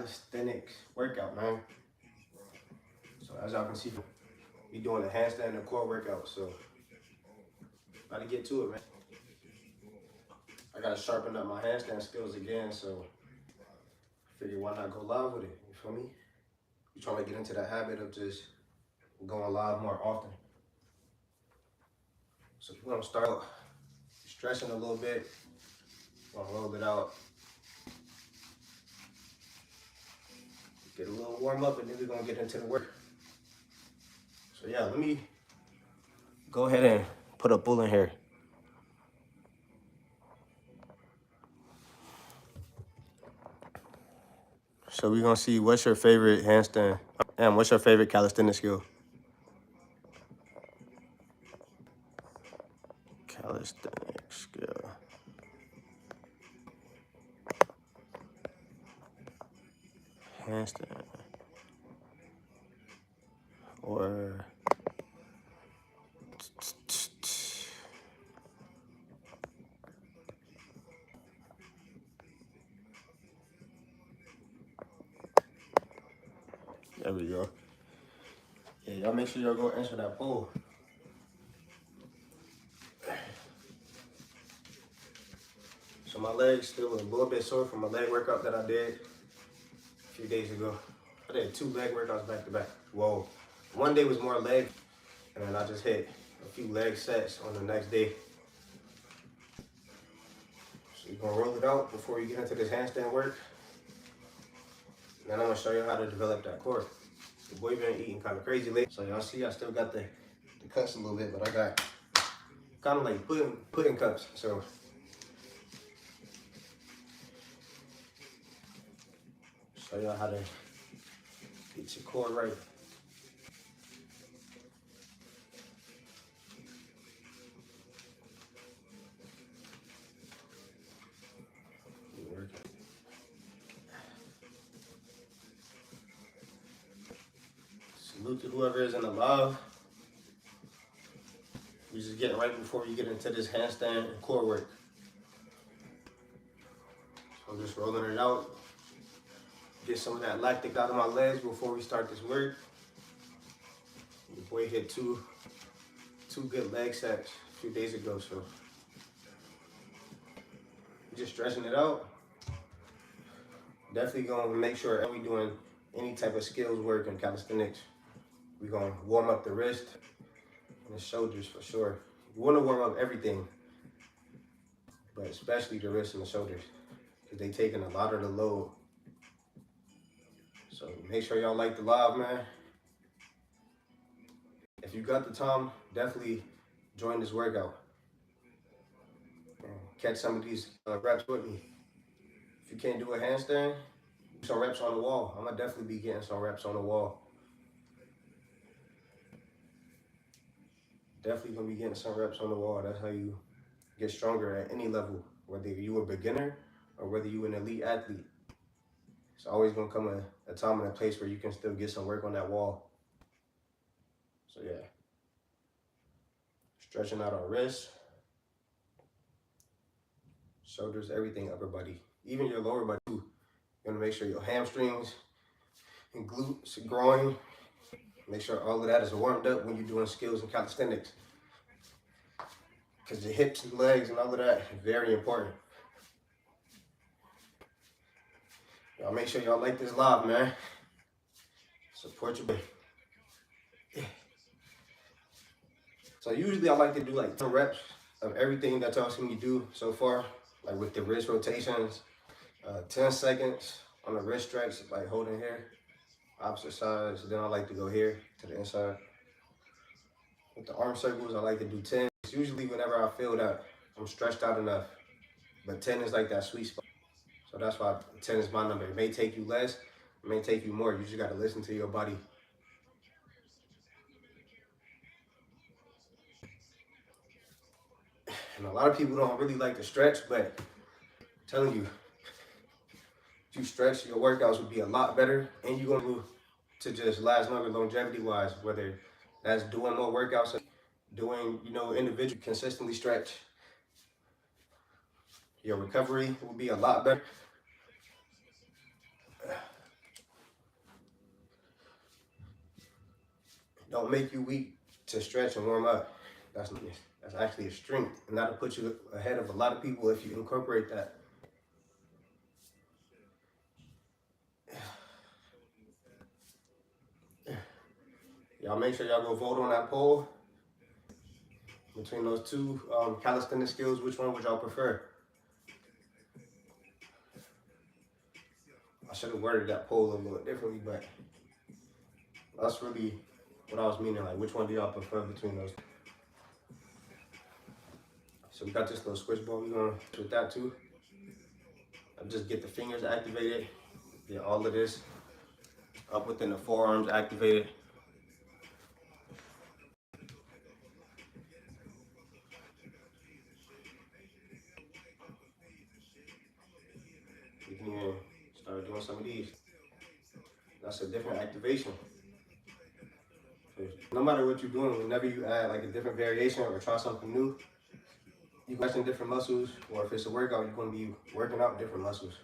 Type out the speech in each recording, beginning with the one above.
calisthenics workout, man. So as y'all can see, we doing a handstand and core workout. So about to get to it, man. I gotta sharpen up my handstand skills again, so I figured why not go live with it, you feel me? We're trying to get into that habit of just going live more often. So we're gonna start stretching a little bit, gonna roll it out, get a little warm up, and then we're gonna get into the work. So yeah, let me go ahead and put a bull in here. So we're gonna see what's your favorite handstand and what's your favorite calisthenics skill? Calisthenics skill. Handstand. Or there we go. Yeah, y'all make sure y'all go answer that poll. So my legs still a little bit sore from a leg workout that I did a few days ago. I did 2 leg workouts back to back. Whoa. One day was more leg, and then I just hit a few leg sets on the next day. So you're gonna roll it out before you get into this handstand work. Then I'm gonna show you how to develop that core. The boy been eating kind of crazy late. So y'all see I still got the cuts a little bit, but I got kind of like pudding cups. So show y'all how to get your core right. Salute to whoever is in the live. We're just getting right before we get into this handstand and core work. So I'm just rolling it out. Get some of that lactic out of my legs before we start this work. Your boy hit two good leg sets a few days ago, so just stretching it out. Definitely gonna make sure that we doing any type of skills work in calisthenics. We're gonna warm up the wrist and the shoulders for sure. You wanna warm up everything, but especially the wrist and the shoulders, because they taking a lot of the load. So make sure y'all like the live, man. If you got the time, definitely join this workout. And catch some of these reps with me. If you can't do a handstand, do some reps on the wall. I'm gonna definitely be getting some reps on the wall. Definitely gonna be getting some reps on the wall. That's how you get stronger at any level, whether you a beginner or whether you an elite athlete. It's always gonna come a time and a place where you can still get some work on that wall. So yeah, stretching out our wrists, shoulders, everything, upper body, even your lower body too. You wanna make sure your hamstrings and glutes and groin, make sure all of that is warmed up when you're doing skills in calisthenics. Because your hips and legs and all of that is very important. Y'all make sure y'all like this live, man. Support your boy. Yeah. So usually I like to do like 10 reps of everything that y'all seen me do so far. Like with the wrist rotations, 10 seconds on the wrist stretch, like holding here, opposite sides. Then I like to go here to the inside. With the arm circles, I like to do 10. It's usually whenever I feel that I'm stretched out enough, but 10 is like that sweet spot. So that's why 10 is my number. It may take you less, it may take you more. You just gotta listen to your body. And a lot of people don't really like to stretch, but I'm telling you, if you stretch, your workouts would be a lot better, and you're gonna to just last longer longevity-wise, whether that's doing more workouts, doing, individual consistently stretch. Your recovery will be a lot better. don't make you weak to stretch and warm up. That's actually a strength, and that'll put you ahead of a lot of people if you incorporate that. Y'all make sure y'all go vote on that poll. Between those two calisthenics skills, which one would y'all prefer? I should have worded that poll a little differently, but that's really what I was meaning. Like, which one do y'all prefer between those? So we got this little switch ball. We're gonna with that too. I just get the fingers activated. Get all of this up within the forearms activated. We can even start doing some of these. That's a different activation. No matter what you're doing, whenever you add like a different variation or try something new, you're question different muscles, or if it's a workout, you're going to be working out different muscles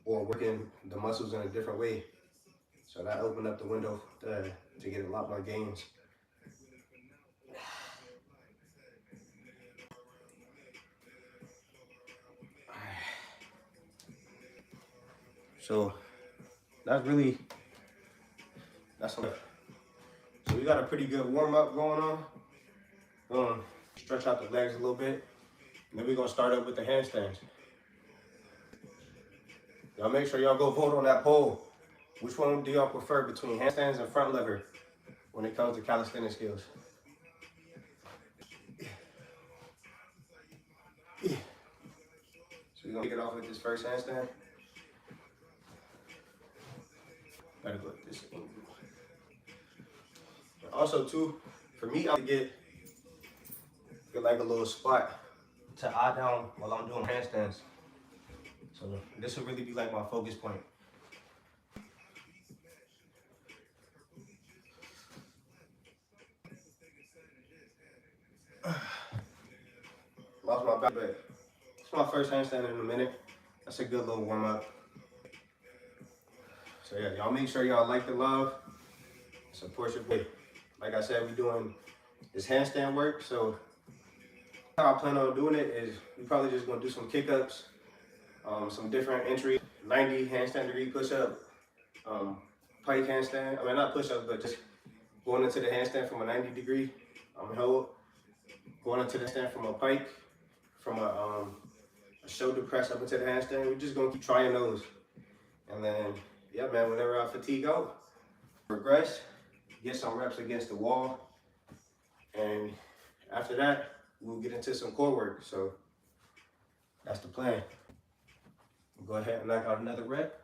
or working the muscles in a different way. So that opened up the window to get a lot more gains. So that's so we got a pretty good warm up going on. We're gonna stretch out the legs a little bit, and then we're gonna start up with the handstands. Y'all make sure y'all go vote on that poll. Which one do y'all prefer between handstands and front lever when it comes to calisthenics skills? So we're gonna kick it off with this first handstand. Gotta go with this angle. Also too, for me, I get like a little spot to eye down while I'm doing handstands. So this will really be like my focus point. Lost my back, but it's my first handstand in a minute. That's a good little warm up. So yeah, y'all make sure y'all like the love, support your boy. Like I said, we doing this handstand work. So how I plan on doing it is we probably just gonna do some kick-ups, some different entries, 90 handstand degree push-up, Pike handstand. I mean, not push-ups, but just going into the handstand from a 90 degree hold, going into the handstand from a Pike, from a shoulder press up into the handstand. We're just gonna keep trying those, and then yeah, man, whenever I fatigue out, progress, get some reps against the wall, and after that, we'll get into some core work. So that's the plan. Go ahead and knock out another rep.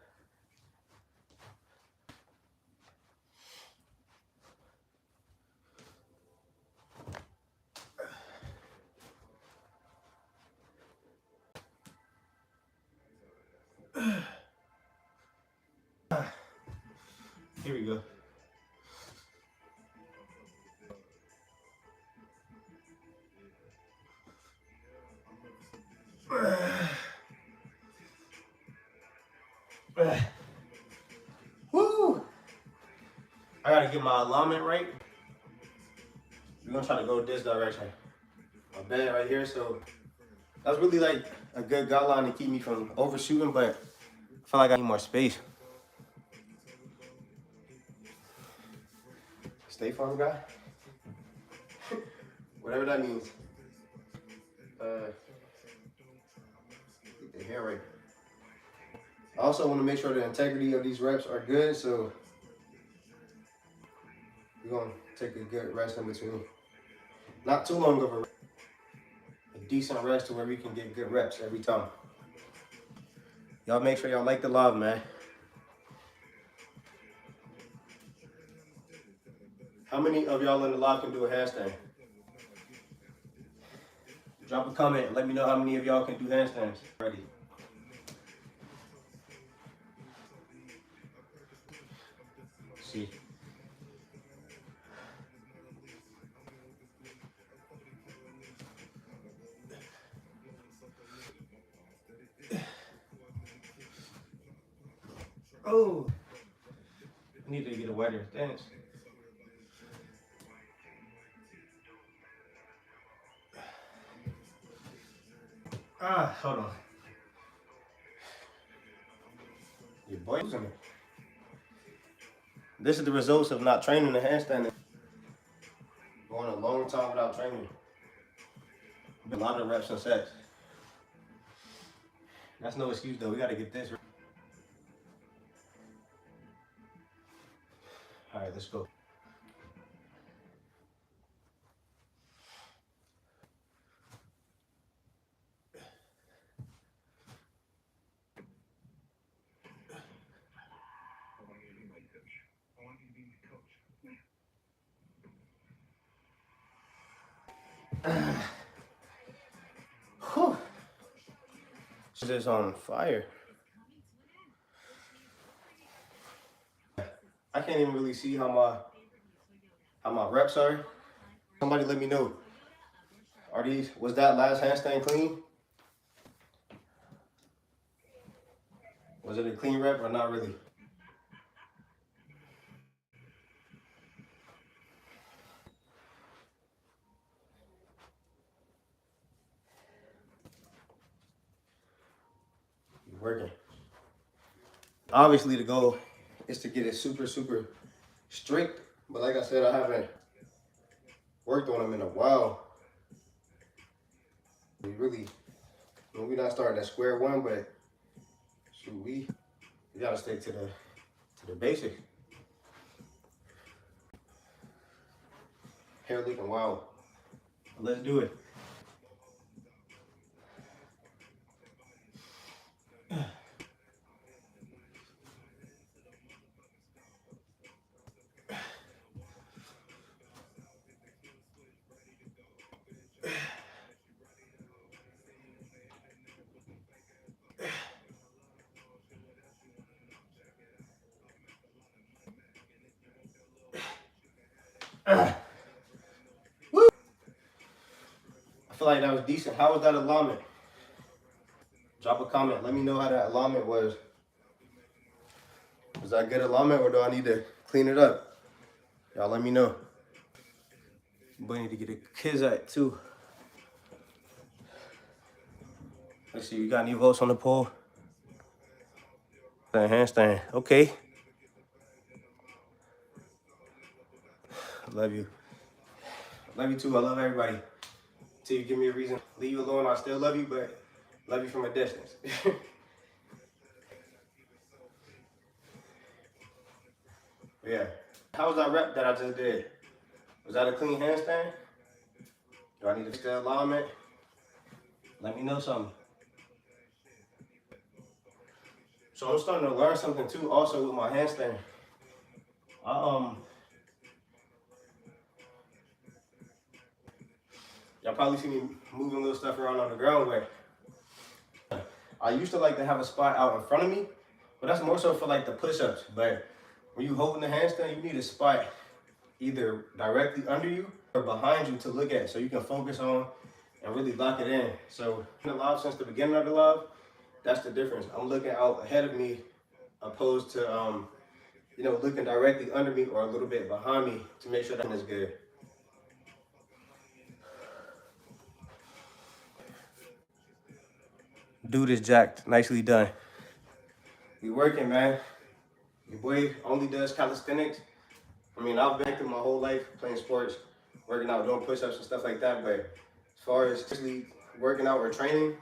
Here we go. Woo! I gotta get my alignment right. We're gonna try to go this direction. My bed right here, so that's really like a good guideline to keep me from overshooting, but I feel like I need more space. Stay firm, guy. Whatever that means. Get the hair right. I also want to make sure the integrity of these reps are good, so we're gonna take a good rest in between. Not too long of a decent rest to where we can get good reps every time. Y'all make sure y'all like the live, man. How many of y'all in the live can do a handstand? Drop a comment and let me know how many of y'all can do handstands. Ready. Let's see. Oh, I need to get a wider stance. Hold on. Your boy's in it. This is the results of not training the handstand. Going a long time without training. A lot of reps and sets. That's no excuse though. We gotta get this. All right, let's go. Whew. This is on fire. I can't even really see how my reps are. Somebody let me know. Was that last handstand clean? Was it a clean rep or not really? You're working. Obviously the goal is to get it super strict, but like I said, I haven't worked on them in a while. We're not starting at square one, but shoot, we gotta stick to the basics. Hair looking wild. Let's do it. Woo! I feel like that was decent. How was that alignment? Drop a comment. Let me know how that alignment was. Was that good alignment or do I need to clean it up? Y'all let me know. But I need to get a kids at too. Let's see, you got any votes on the poll? Handstand. Okay. Love you. Love you too. I love everybody. Till you give me a reason. Leave you alone. I still love you, but love you from a distance. Yeah. How was that rep that I just did? Was that a clean handstand? Do I need to fix that alignment? Let me know something. So I'm starting to learn something too also with my handstand. Y'all probably see me moving little stuff around on the ground, but I used to like to have a spot out in front of me, but that's more so for like the push-ups. But when you holding the handstand, you need a spot either directly under you or behind you to look at so you can focus on and really lock it in. So in the live, since the beginning of the live, that's the difference. I'm looking out ahead of me opposed to looking directly under me or a little bit behind me to make sure that is good. Dude is jacked. Nicely done. We working, man. Your boy only does calisthenics. I mean, I've been active my whole life, playing sports, working out, doing push-ups and stuff like that. But as far as actually working out or training,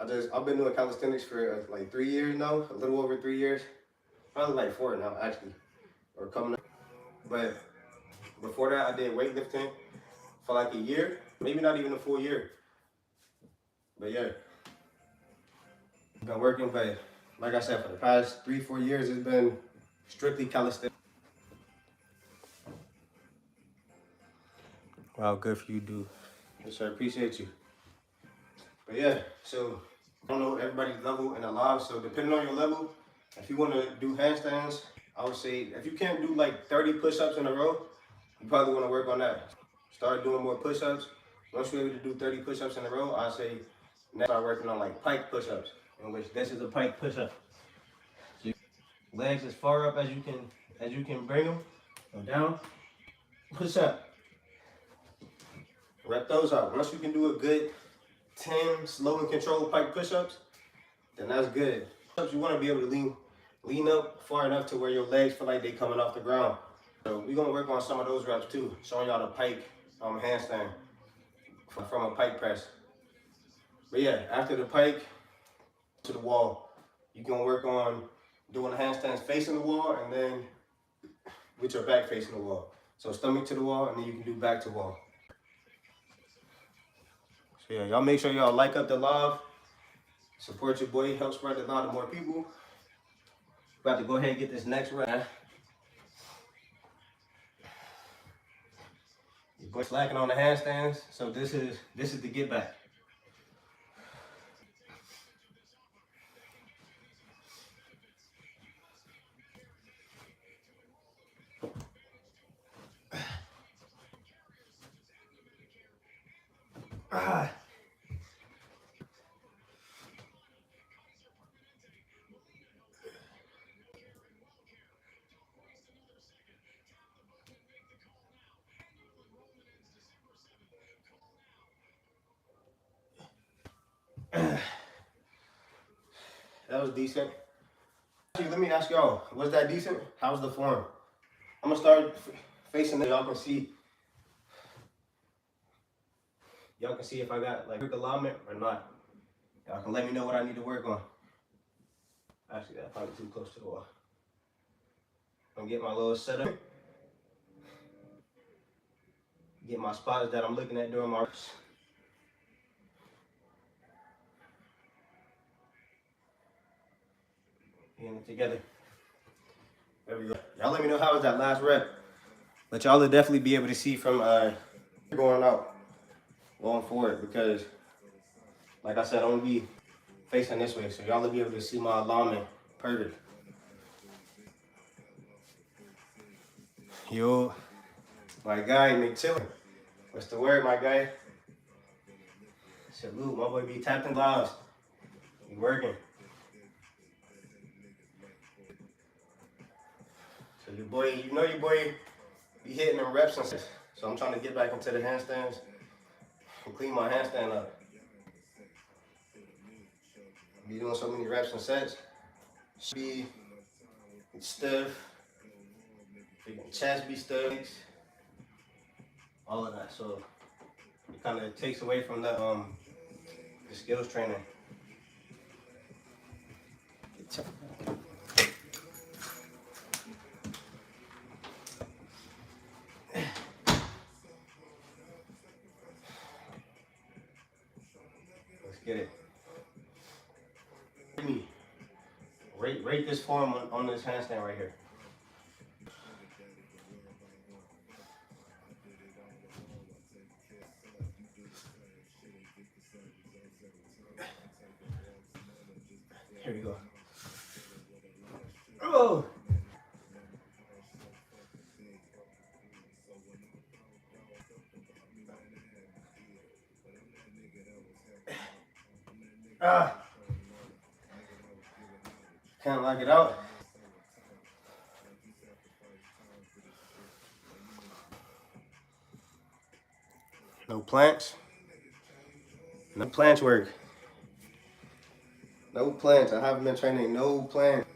I've been doing calisthenics for like 3 years now, a little over 3 years. Probably like 4 now, actually, or coming up. But before that, I did weightlifting for like a year, maybe not even a full year. But yeah, been working, but like I said, for the past 3-4 years, it's been strictly calisthenics. Wow, good for you, dude. Yes, sir, appreciate you. But yeah, so I don't know everybody's level in the live, so depending on your level, if you want to do handstands, I would say if you can't do like 30 push-ups in a row, you probably want to work on that. Start doing more push-ups. Once you're able to do 30 push-ups in a row, I say next start working on like pike push-ups, in which this is a pike push-up. So legs as far up as you can bring them. Go down, push up. Rep those out. Once you can do a good 10 slow and controlled pike push-ups, then that's good. You want to be able to lean up far enough to where your legs feel like they coming off the ground. So we're gonna work on some of those reps too, showing y'all the pike handstand from a pike press. But yeah, after the pike to the wall, you can work on doing the handstands facing the wall and then with your back facing the wall. So stomach to the wall and then you can do back to wall. So yeah, y'all make sure y'all like up the live, support your boy, help spread the live to more people. About to go ahead and get this next rep. Your boy slacking on the handstands, so this is the get back. Ah. That was decent. Actually, let me ask y'all, was that decent? How's the form? I'm gonna start facing it. Y'all can see. Y'all can see if I got like quick alignment or not. Y'all can let me know what I need to work on. Actually, that's probably too close to the wall. I'm gonna get my little setup. Get my spots that I'm looking at during my reps. Getting it together. There we go. Y'all let me know how was that last rep. But y'all will definitely be able to see from going out, going forward, because like I said, I'm gonna be facing this way, so y'all will be able to see my alignment perfect. Yo, my guy, McChillin. What's the word, my guy? Salute, my boy be tapping lives. He working. So your boy, you know your boy be hitting them reps and stuff. So I'm trying to get back into the handstands and clean my handstand up. Be doing so many reps and sets. Should be stiff. Chest be stiff. All of that. So it kind of takes away from the skills training. Let's get it. Rate this form on this handstand right here. Here we go. Oh! Ah! Can't lock it out. No planks. No planks work. No planks. I haven't been training no planks.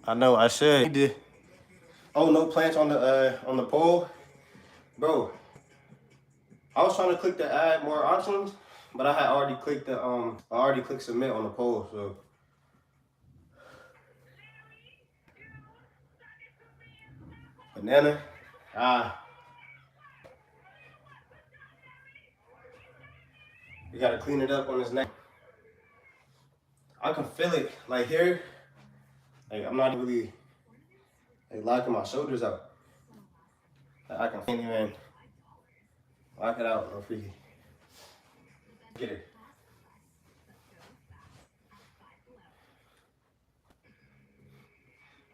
I know I should. Oh, no planks on the pole, bro. I was trying to click to add more options, but I had already clicked submit on the pole, so. Banana. You gotta clean it up on his neck. I can feel it, like here. Like I'm not really locking my shoulders out. I can't even lock it out, no freaky. Get it.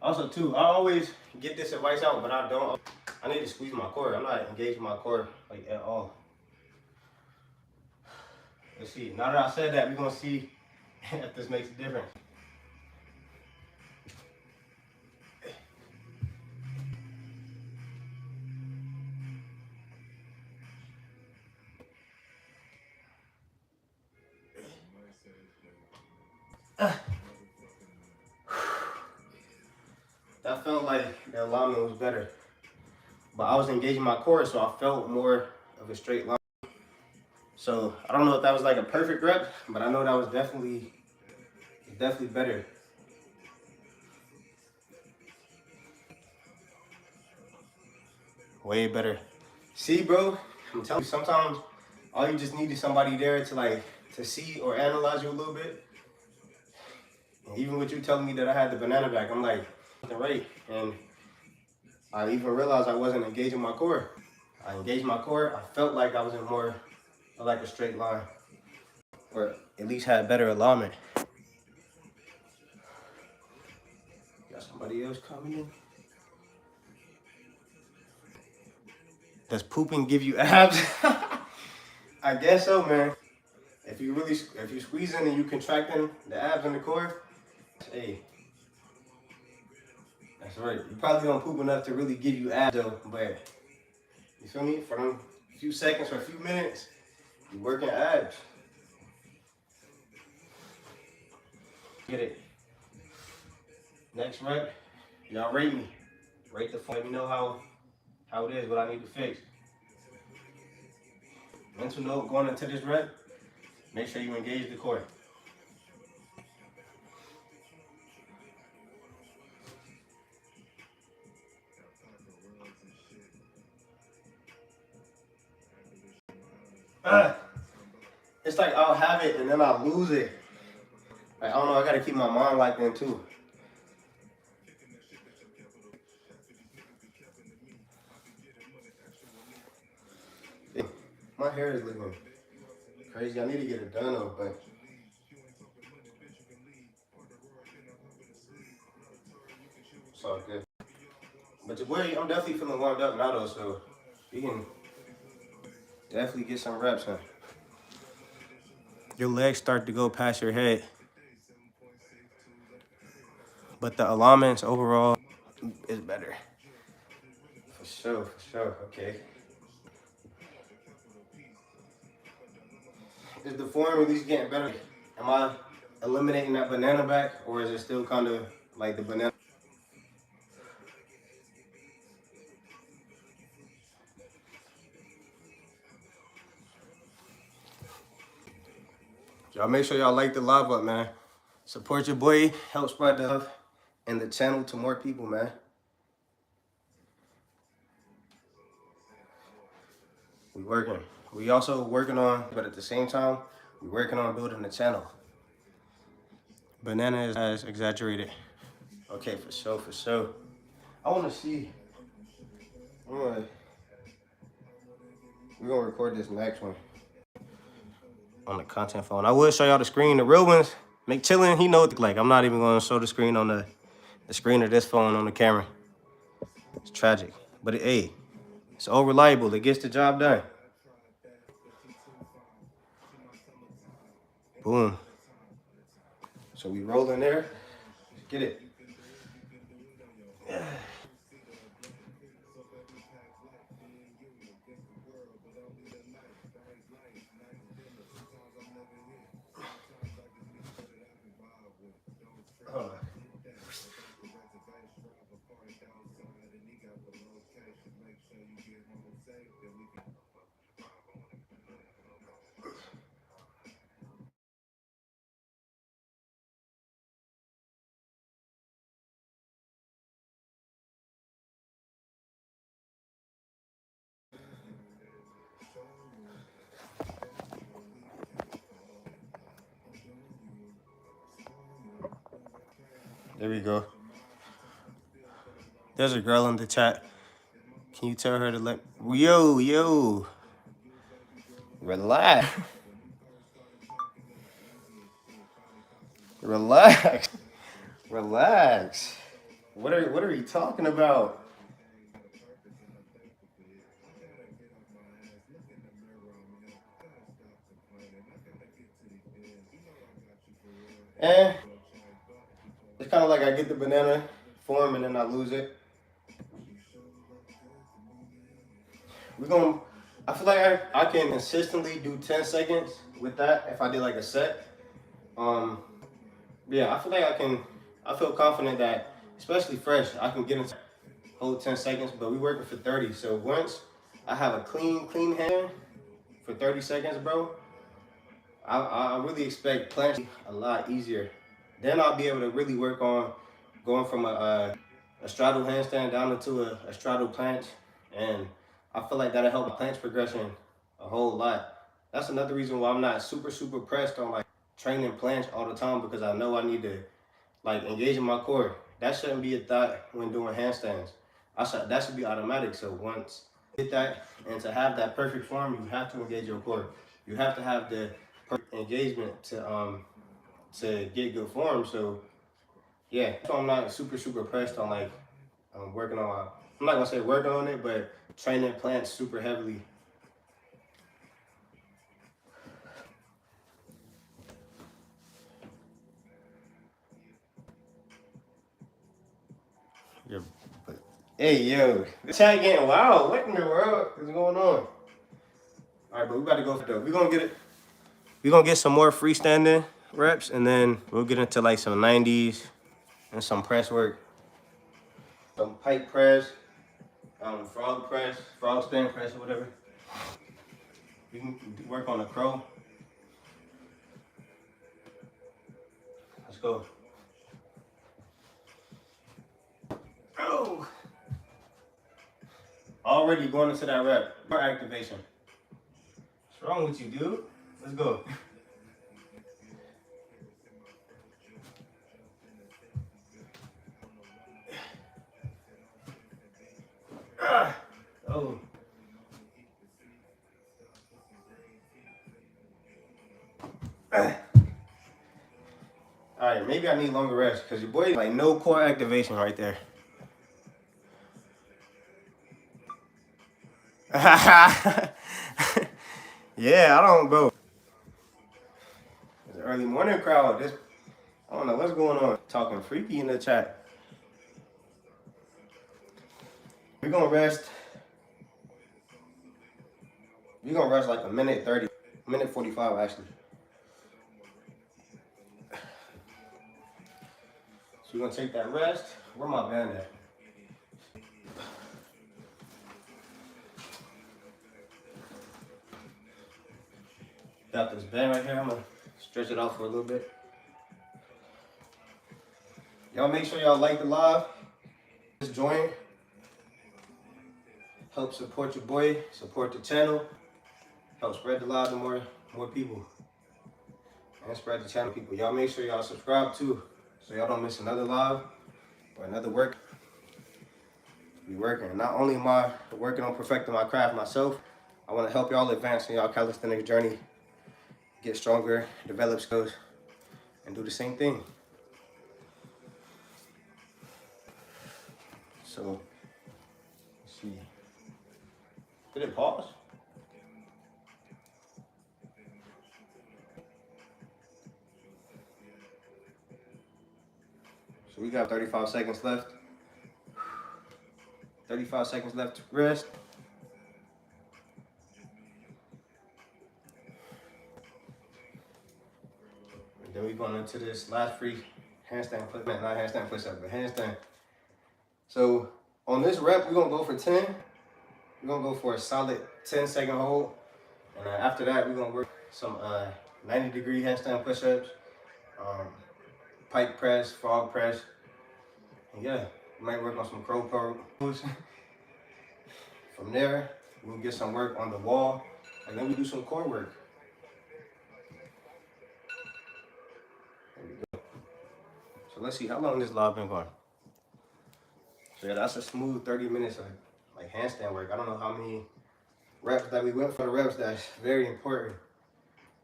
Also too, I always get this advice out, but I don't. I need to squeeze my core. I'm not engaging my core like at all. Let's see. Now that I said that, we're gonna see if this makes a difference. That felt like the alignment was better. But I was engaging my core, so I felt more of a straight line. So I don't know if that was like a perfect rep, but I know that was definitely better. Way better. See, bro, I'm telling you, sometimes all you just need is somebody there to see or analyze you a little bit. And even with you telling me that I had the banana back, I'm like, right. And I even realized I wasn't engaging my core. I engaged my core. I felt like I was in more of like a straight line, or at least had better alignment. Got somebody else coming in. Does pooping give you abs? I guess so, man. If you squeezing and you contracting the abs and the core, hey, that's right. You probably don't poop enough to really give you abs though, but you feel me? For them few seconds or a few minutes, you working abs. Get it. Next rep, y'all rate me. Rate the phone. Let me know how it is, what I need to fix. Mental note going into this rep, make sure you engage the core. It's like I'll have it and then I'll lose it. Like, I don't know, I gotta keep my mind like that too. My hair is looking crazy. I need to get it done though, but it's all good. But your boy, I'm definitely feeling warmed up now though, so you can definitely get some reps in. Your legs start to go past your head, but the alignments overall is better. For sure, okay. Is the form at least getting better? Am I eliminating that banana back, or is it still kind of like the banana? Y'all make sure y'all like the live up, man. Support your boy, help spread the love and the channel to more people, man. We also working on, but at the same time, we working on building the channel. Banana is as exaggerated. Okay, for sure. I want to see. We're gonna record this next one on the content phone. I will show y'all the screen. The real ones, make chillin', he know what it's like. I'm not even gonna show the screen on the screen of this phone on the camera. It's tragic, but hey, it's all reliable. It gets the job done. Boom. So we roll in there. Get it. Yeah. There we go. There's a girl in the chat. Can you tell her to let... Yo. Relax. Relax. What are you talking about? It's kind of like I get the banana form and then I lose it. I feel like I can consistently do 10 seconds with that if I did like a set. Yeah, I feel like I feel confident that, especially fresh, I can get into hold 10 seconds, but we working for 30. So once I have a clean hand for 30 seconds, bro, I really expect planche to be a lot easier. Then I'll be able to really work on going from a straddle handstand down into a straddle planche, and I feel like that'll help my planche progression a whole lot. That's another reason why I'm not super pressed on like training planche all the time, because I know I need to like engage in my core. That shouldn't be a thought when doing handstands. That should be automatic. So once you get that, and to have that perfect form, you have to engage your core. You have to have the perfect engagement to get good form. So yeah, so I'm not super pressed on like working on. I'm not gonna say working on it, but training plants super heavily. Yeah, but hey yo, the chat getting wild. What in the world is going on? All right, but we about to go for though. We're gonna get some more freestanding reps, and then we'll get into like some 90s and some press work, some pike press, frog stand press, or whatever. We can work on the crow. Let's go. Oh, already going into that rep. More activation. What's wrong with you, dude? Let's go. Oh. All right, maybe I need longer rest because your boy like no core activation right there. Yeah, I don't, bro. It's an early morning crowd. I don't know what's going on. Talking freaky in the chat. We're gonna rest. We're gonna rest like a minute 30, minute 45 actually. So we're gonna take that rest. Where my band at? Got this band right here. I'm gonna stretch it out for a little bit. Y'all make sure y'all like the live. Just join. Help support your boy. Support the channel. Help spread the live to more people. And spread the channel people. Y'all make sure y'all subscribe too, so y'all don't miss another live or another work. Be working. Not only am I working on perfecting my craft myself, I want to help y'all advance in y'all calisthenics journey, get stronger, develop skills, and do the same thing. So, let's see. Did it pause? So we got 35 seconds left. 35 seconds left to rest. And then we're going into this last free handstand push, not handstand push up, but handstand. So on this rep, we're gonna go for 10. We're gonna go for a solid 10-second hold. And after that, we're gonna work some 90-degree handstand push-ups, pike press, frog press. And yeah, we might work on some crow pose. From there, we'll get some work on the wall, and then we do some core work. There we go. So let's see how long this live been going. So yeah, that's a smooth 30 minutes of like handstand work. I don't know how many reps that we went for the reps. That's very important.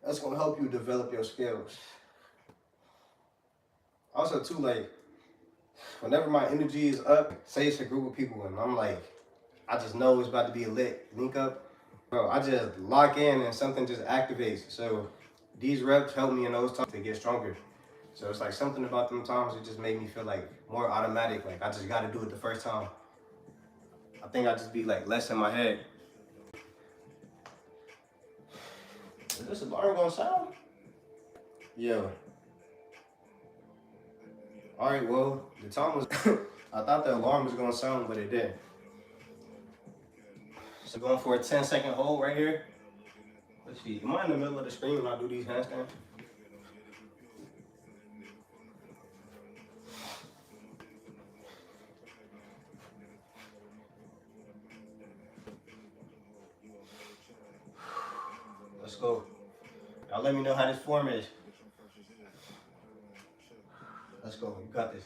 That's gonna help you develop your skills. Also too, like whenever my energy is up, say it's a group of people and I'm like, I just know it's about to be a lit link up, bro, I just lock in and something just activates. So these reps help me in those times to get stronger. So it's like something about them times, it just made me feel like more automatic. Like I just gotta do it the first time. I think I just be like less in my head. Is this alarm gonna sound? Yo. All right, well, the time was, I thought the alarm was gonna sound, but it didn't. So going for a 10-second hold right here. Let's see, am I in the middle of the screen when I do these handstands? Let's go. Y'all let me know how this form is. Let's go, you got this.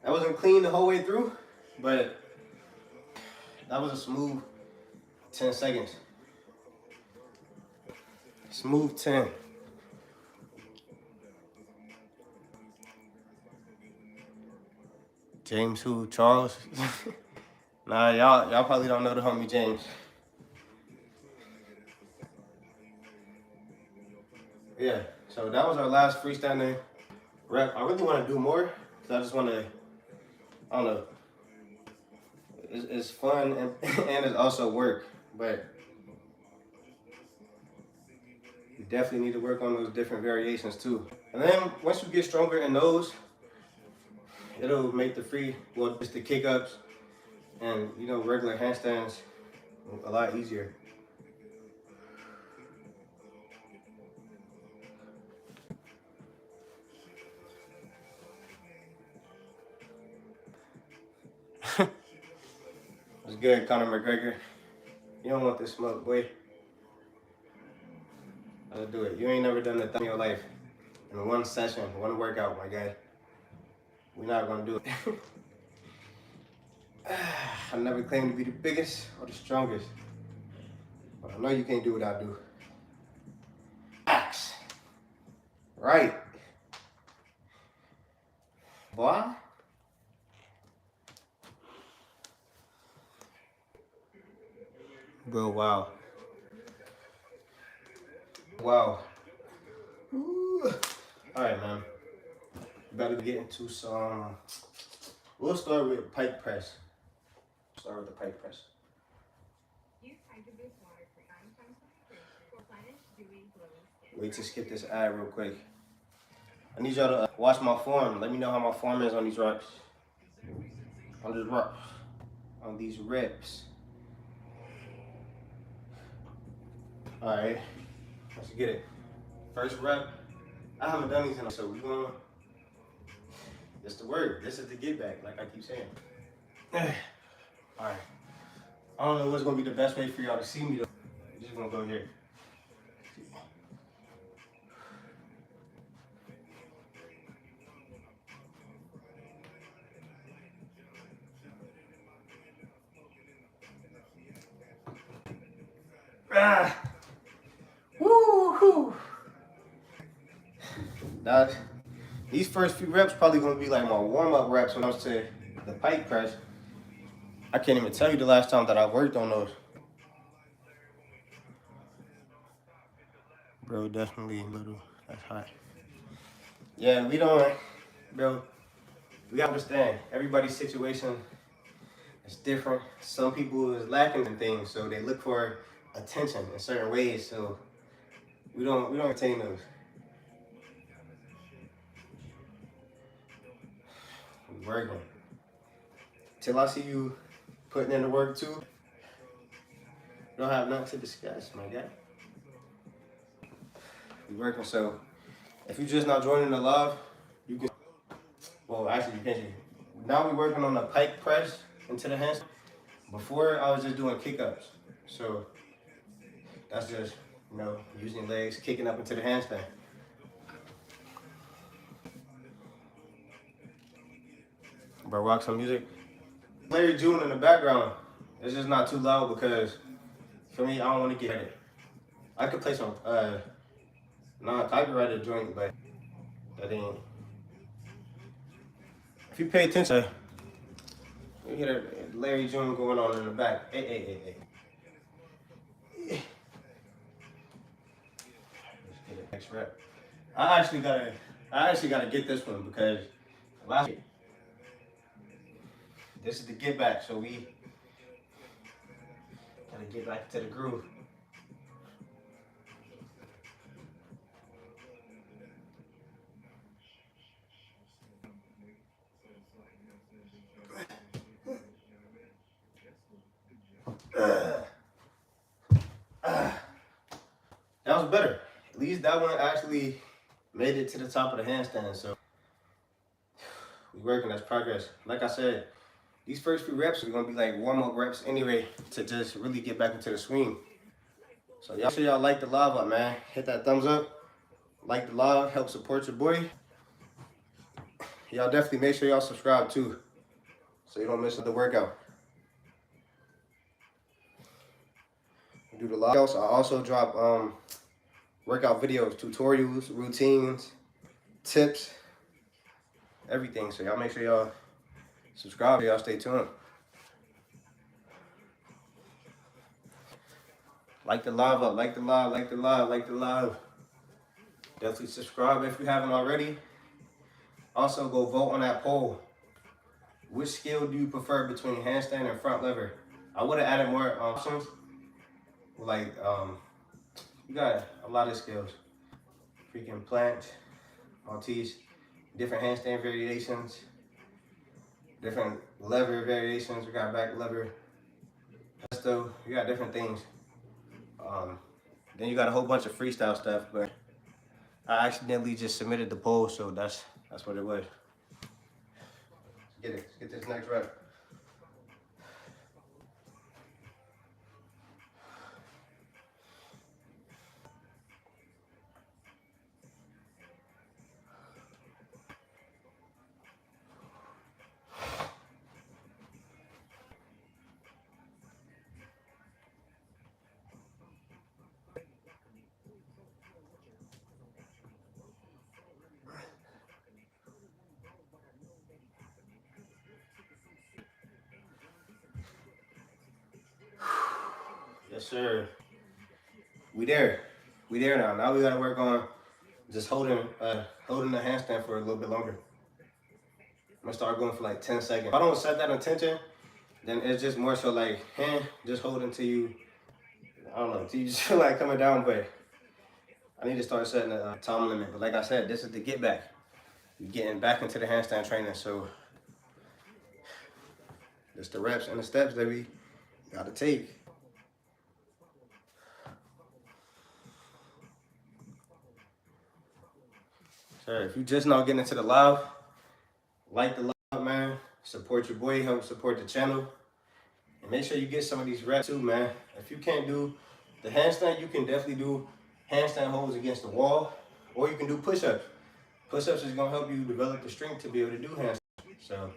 That wasn't clean the whole way through, but that was a smooth 10 seconds. Smooth 10. James who? Charles? Nah, y'all probably don't know the homie James. Yeah, so that was our last freestanding rep. I really want to do more, because I just want to, I don't know, it's fun and, and it's also work, but you definitely need to work on those different variations too. And then once you get stronger in those, it'll make the just the kick ups and, you know, regular handstands a lot easier. What's good, Conor McGregor? You don't want this smoke, boy. Let's do it. You ain't never done that in your life. In one session, one workout, my guy. We're not gonna do it. I never claimed to be the biggest or the strongest, but I know you can't do what I do. Facts. Right. Boy. Bro, wow. Wow. Ooh. All right, man. Better get into some. We'll start with pike press. Start with the pike press. Wait to skip this ad real quick. I need y'all to watch my form. Let me know how my form is on these reps. On these reps. All right, let's get it. First rep. I haven't done these in, so we're going. This the word. This is the get back, like I keep saying. All right. I don't know what's gonna be the best way for y'all to see me though. I'm just gonna go here. Ah. Woo-hoo. Now, these first few reps probably gonna be like my warm-up reps when I was to the pike press. I can't even tell you the last time that I worked on those. Bro, definitely a little, that's hot. Yeah, we don't, bro, we gotta understand, everybody's situation is different. Some people is lacking in things, so they look for attention in certain ways, so we don't attain those. We working. Till I see you putting in the work too, don't have nothing to discuss, my guy. We working, so if you're just not joining the live, you can, well, actually you can't. Now we're working on the pike press into the hands. Before I was just doing kick ups, so that's just, you know, using legs, kicking up into the handstand. Bro, rock some music. Larry June in the background. It's just not too loud because, for me, I don't want to get it. I could play some non-copyrighted joint, but that ain't. If you pay attention, you hear Larry June going on in the back. Hey. Next rep. I actually gotta get this one because last week, this is the get back, so we gotta get back to the groove. That was better. At least that one actually made it to the top of the handstand. So we working, that's progress. Like I said, these first few reps are gonna be like warm-up reps anyway to just really get back into the swing. So y'all sure y'all like the live up, man. Hit that thumbs up. Like the live, help support your boy. Y'all definitely make sure y'all subscribe too, so you don't miss the workout. Do the live. I also drop workout videos, tutorials, routines, tips, everything. So y'all make sure y'all subscribe. Y'all stay tuned. Like the live up, like the live, like the live, like the live. Definitely subscribe if you haven't already. Also, go vote on that poll. Which skill do you prefer between handstand and front lever? I would have added more options. Like, you got a lot of skills. Freaking plank, Maltese, different handstand variations, different lever variations. We got back lever, pesto. You got different things. Then you got a whole bunch of freestyle stuff, but I accidentally just submitted the poll, so that's what it was. Get it. Let's get this next rep. Yes, sir. We there. We there now. Now we gotta work on just holding the handstand for a little bit longer. I'm gonna start going for like 10 seconds. If I don't set that intention, then it's just more so like hand just holding till you, I don't know, till you just feel like coming down. But I need to start setting a time limit. But like I said, this is the get back. You're getting back into the handstand training. So it's the reps and the steps that we gotta take. Sir, if you just now getting into the live, like the live, man. Support your boy, help support the channel. And make sure you get some of these reps too, man. If you can't do the handstand, you can definitely do handstand holds against the wall, or you can do push-ups. Push-ups is gonna help you develop the strength to be able to do handstand. So,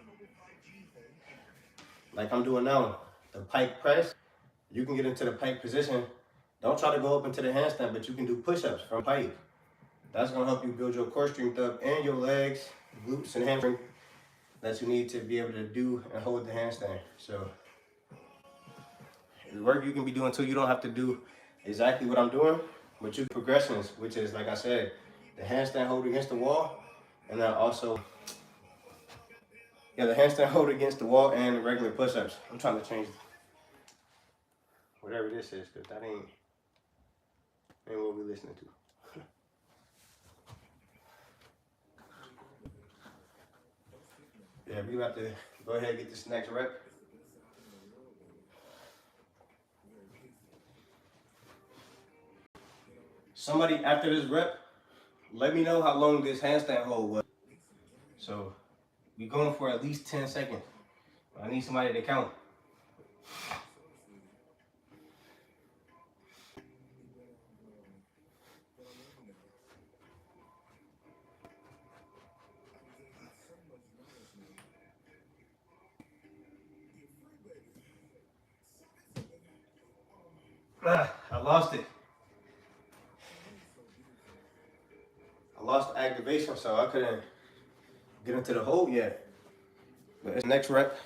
like I'm doing now, the pike press, you can get into the pike position. Don't try to go up into the handstand, but you can do push-ups from pike. That's gonna help you build your core strength up and your legs, glutes, and hamstring that you need to be able to do and hold the handstand. So the work you can be doing too, you don't have to do exactly what I'm doing, but you progressions, which is, like I said, the handstand hold against the wall, and then also, the handstand hold against the wall and the regular push-ups. I'm trying to change whatever this is, because that ain't what we're listening to. Yeah, we about to go ahead and get this next rep. Somebody after this rep, let me know how long this handstand hold was. So we're going for at least 10 seconds. I need somebody to count. I lost it. I lost the activation, so I couldn't get into the hold yet. But it's next rep.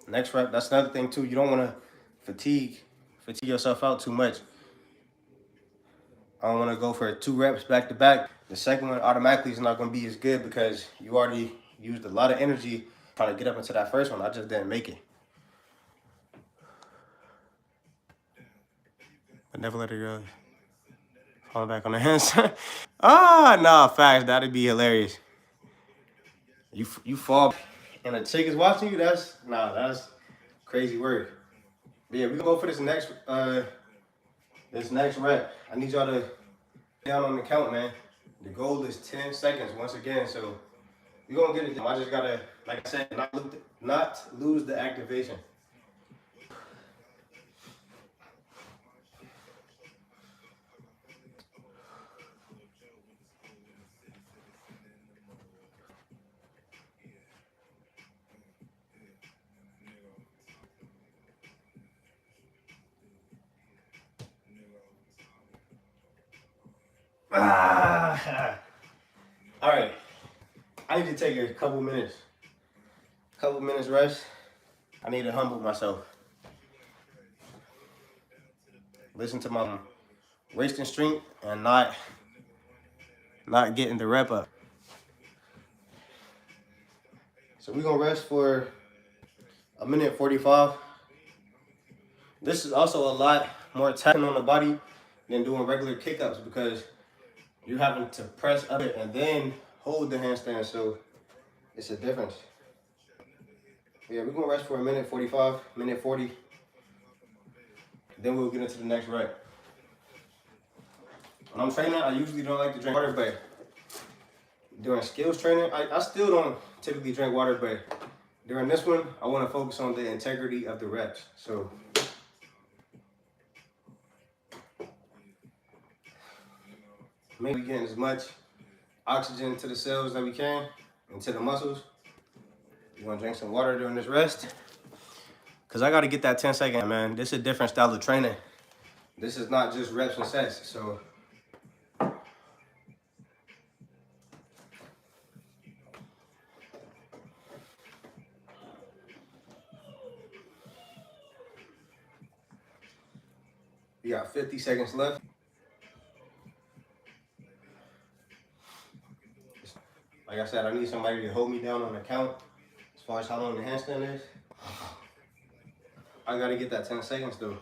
Next rep, that's another thing too. You don't want to fatigue yourself out too much. I don't want to go for 2 reps back to back. The second one automatically is not going to be as good because you already used a lot of energy trying to get up into that first one. I just didn't make it. But never let it go. Falling back on the handstand. Nah, facts. That'd be hilarious. You fall and a chick is watching you. That's crazy work. But yeah, we gonna go for this next rep. I need y'all to down on the count, man. The goal is 10 seconds once again, so we're gonna get it done. I just gotta, like I said, not lose the activation. All right, I need to take a couple minutes rest. I need to humble myself. Listen to my wasting strength and not getting the rep up. So we're gonna rest for 1:45. This is also a lot more taxing on the body than doing regular kick-ups because you're having to press up it and then hold the handstand, so it's a difference. Yeah, we're gonna rest for 1:45, 1:40. Then we'll get into the next rep. When I'm training, I usually don't like to drink water, but during skills training, I still don't typically drink water, but during this one, I want to focus on the integrity of the reps. So maybe getting as much oxygen to the cells that we can and to the muscles. You want to drink some water during this rest? Because I got to get that 10-second, man. This is a different style of training. This is not just reps and sets. So we got 50 seconds left. Like I said, I need somebody to hold me down on the count as far as how long the handstand is. I gotta get that 10 seconds though.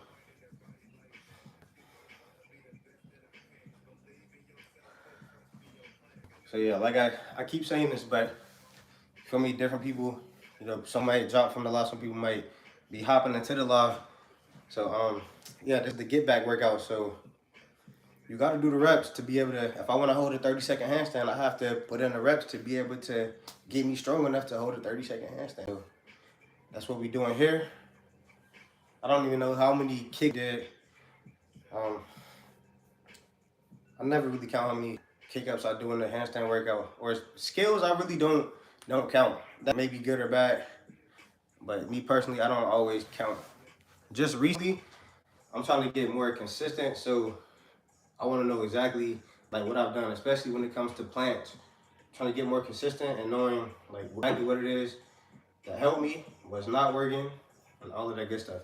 So yeah, like I keep saying this, but for me, different people, you know, some might drop from the live, some people might be hopping into the live. So yeah, this is the get back workout. So you got to do the reps to be able to, if I want to hold a 30-second handstand, I have to put in the reps to be able to get me strong enough to hold a 30-second handstand. So that's what we're doing here. I don't even know how many kick did. I never really count how many kick-ups I do in the handstand workout. Or skills, I really don't count. That may be good or bad, but me personally, I don't always count. Just recently, I'm trying to get more consistent, so I want to know exactly like what I've done, especially when it comes to planks. Trying to get more consistent and knowing like exactly what it is that helped me, what's not working, and all of that good stuff.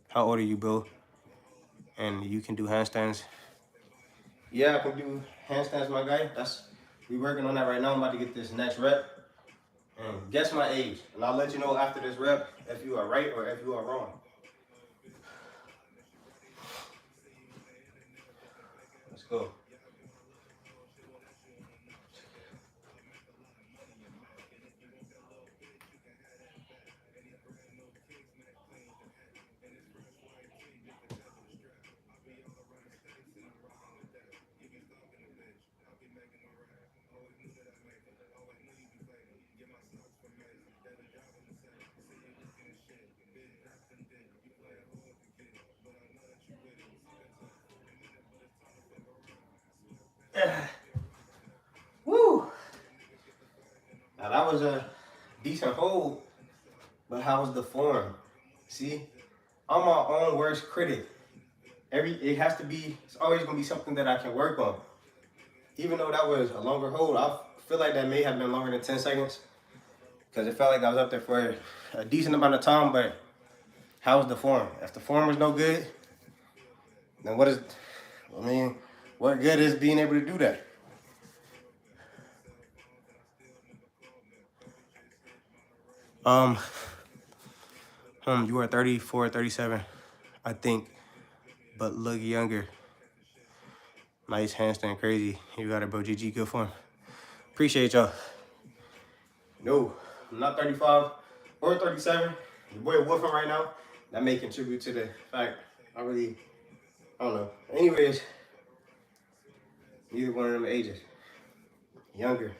How old are you, Bill? And you can do handstands? Yeah, I can do handstands, my guy. We working on that right now. I'm about to get this next rep. And guess my age. And I'll let you know after this rep if you are right or if you are wrong. Let's go. Woo! Now that was a decent hold, but how was the form? See, I'm my own worst critic. It's always gonna be something that I can work on. Even though that was a longer hold, I feel like that may have been longer than 10 seconds because it felt like I was up there for a decent amount of time, but how was the form? If the form was no good, Now what good is being able to do that? You are 34, 37, I think, but look younger. Nice handstand, crazy. You got it, bro. GG, good form. Appreciate y'all. No, I'm not 35 or 37. Your boy woofing right now. That may contribute to the fact I don't know. Anyways, neither one of them ages. Younger.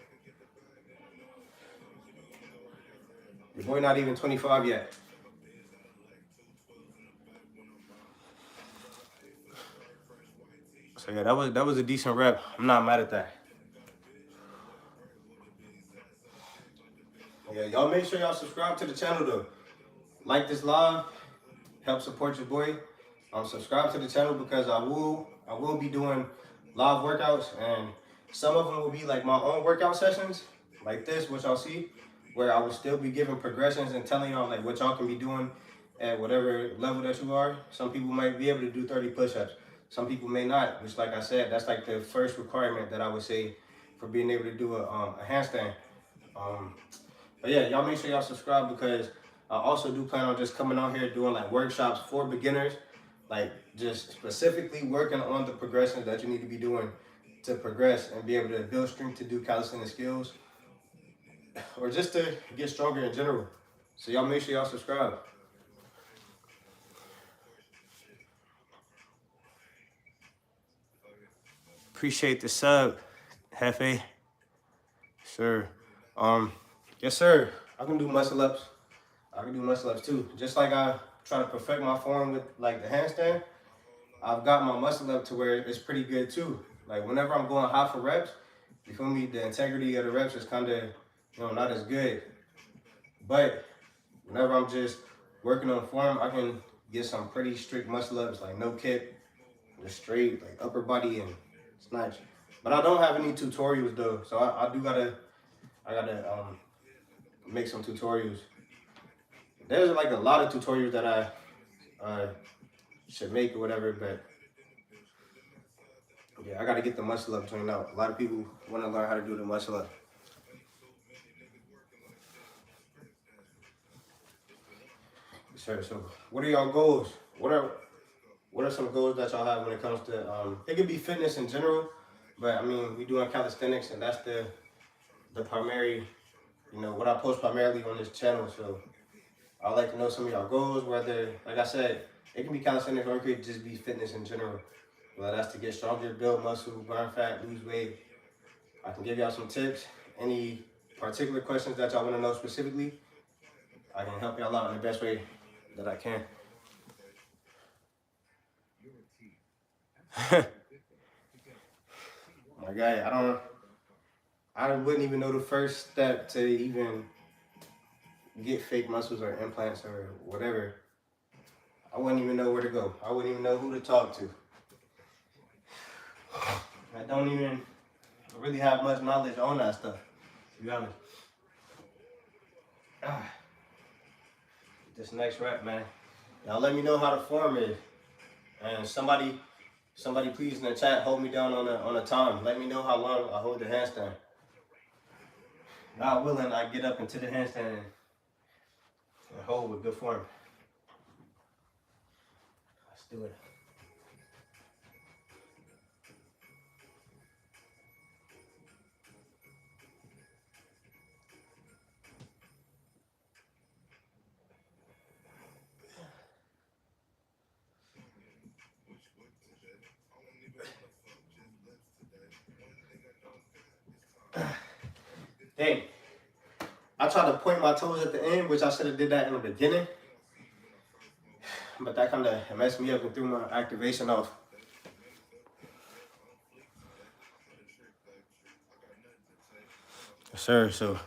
Your boy not even 25 yet. So yeah, that was a decent rep. I'm not mad at that. Yeah, y'all make sure y'all subscribe to the channel though. Like this live, help support your boy. Subscribe to the channel because I will be doing live workouts, and some of them will be like my own workout sessions, like this, which y'all see, where I will still be giving progressions and telling y'all like what y'all can be doing at whatever level that you are. Some people might be able to do 30 push-ups. Some people may not, which like I said, that's like the first requirement that I would say for being able to do a handstand. But yeah, y'all make sure y'all subscribe because I also do plan on just coming out here doing like workshops for beginners, like just specifically working on the progressions that you need to be doing to progress and be able to build strength to do calisthenic skills or just to get stronger in general. So y'all make sure y'all subscribe. Appreciate the sub, Hefe. Sir. Yes, sir. I can do muscle ups. I can do muscle ups too. Just like I try to perfect my form with like the handstand, I've got my muscle up to where it's pretty good too. Like whenever I'm going high for reps, you feel me? The integrity of the reps is kind of, not as good. But whenever I'm just working on form, I can get some pretty strict muscle ups, like no kick, just straight, like upper body and snatch. But I don't have any tutorials though, so I gotta make some tutorials. There's like a lot of tutorials that I should make or whatever, but yeah, I gotta get the muscle up trained out. A lot of people want to learn how to do the muscle up. Sure. So, what are y'all goals? What are some goals that y'all have when it comes to it could be fitness in general, but I mean we doing calisthenics and that's the primary, what I post primarily on this channel. So I'd like to know some of y'all goals, whether, like I said, it can be calisthenics or it could just be fitness in general. Whether that's to get stronger, build muscle, burn fat, lose weight. I can give y'all some tips. Any particular questions that y'all want to know specifically, I can help y'all out in the best way that I can. My guy, I wouldn't even know the first step to even get fake muscles or implants or whatever. I wouldn't even know where to go. I wouldn't even know who to talk to. I don't even really have much knowledge on that stuff, to be honest. This next rep, man. Y'all let me know how the form is. And somebody please in the chat hold me down on a time. Let me know how long I hold the handstand. God willing, I get up into the handstand and hold with good form. Let's do it. Dang. I tried to point my toes at the end, which I should have did that in the beginning. But that kind of messed me up and threw my activation off. Yes, sir. So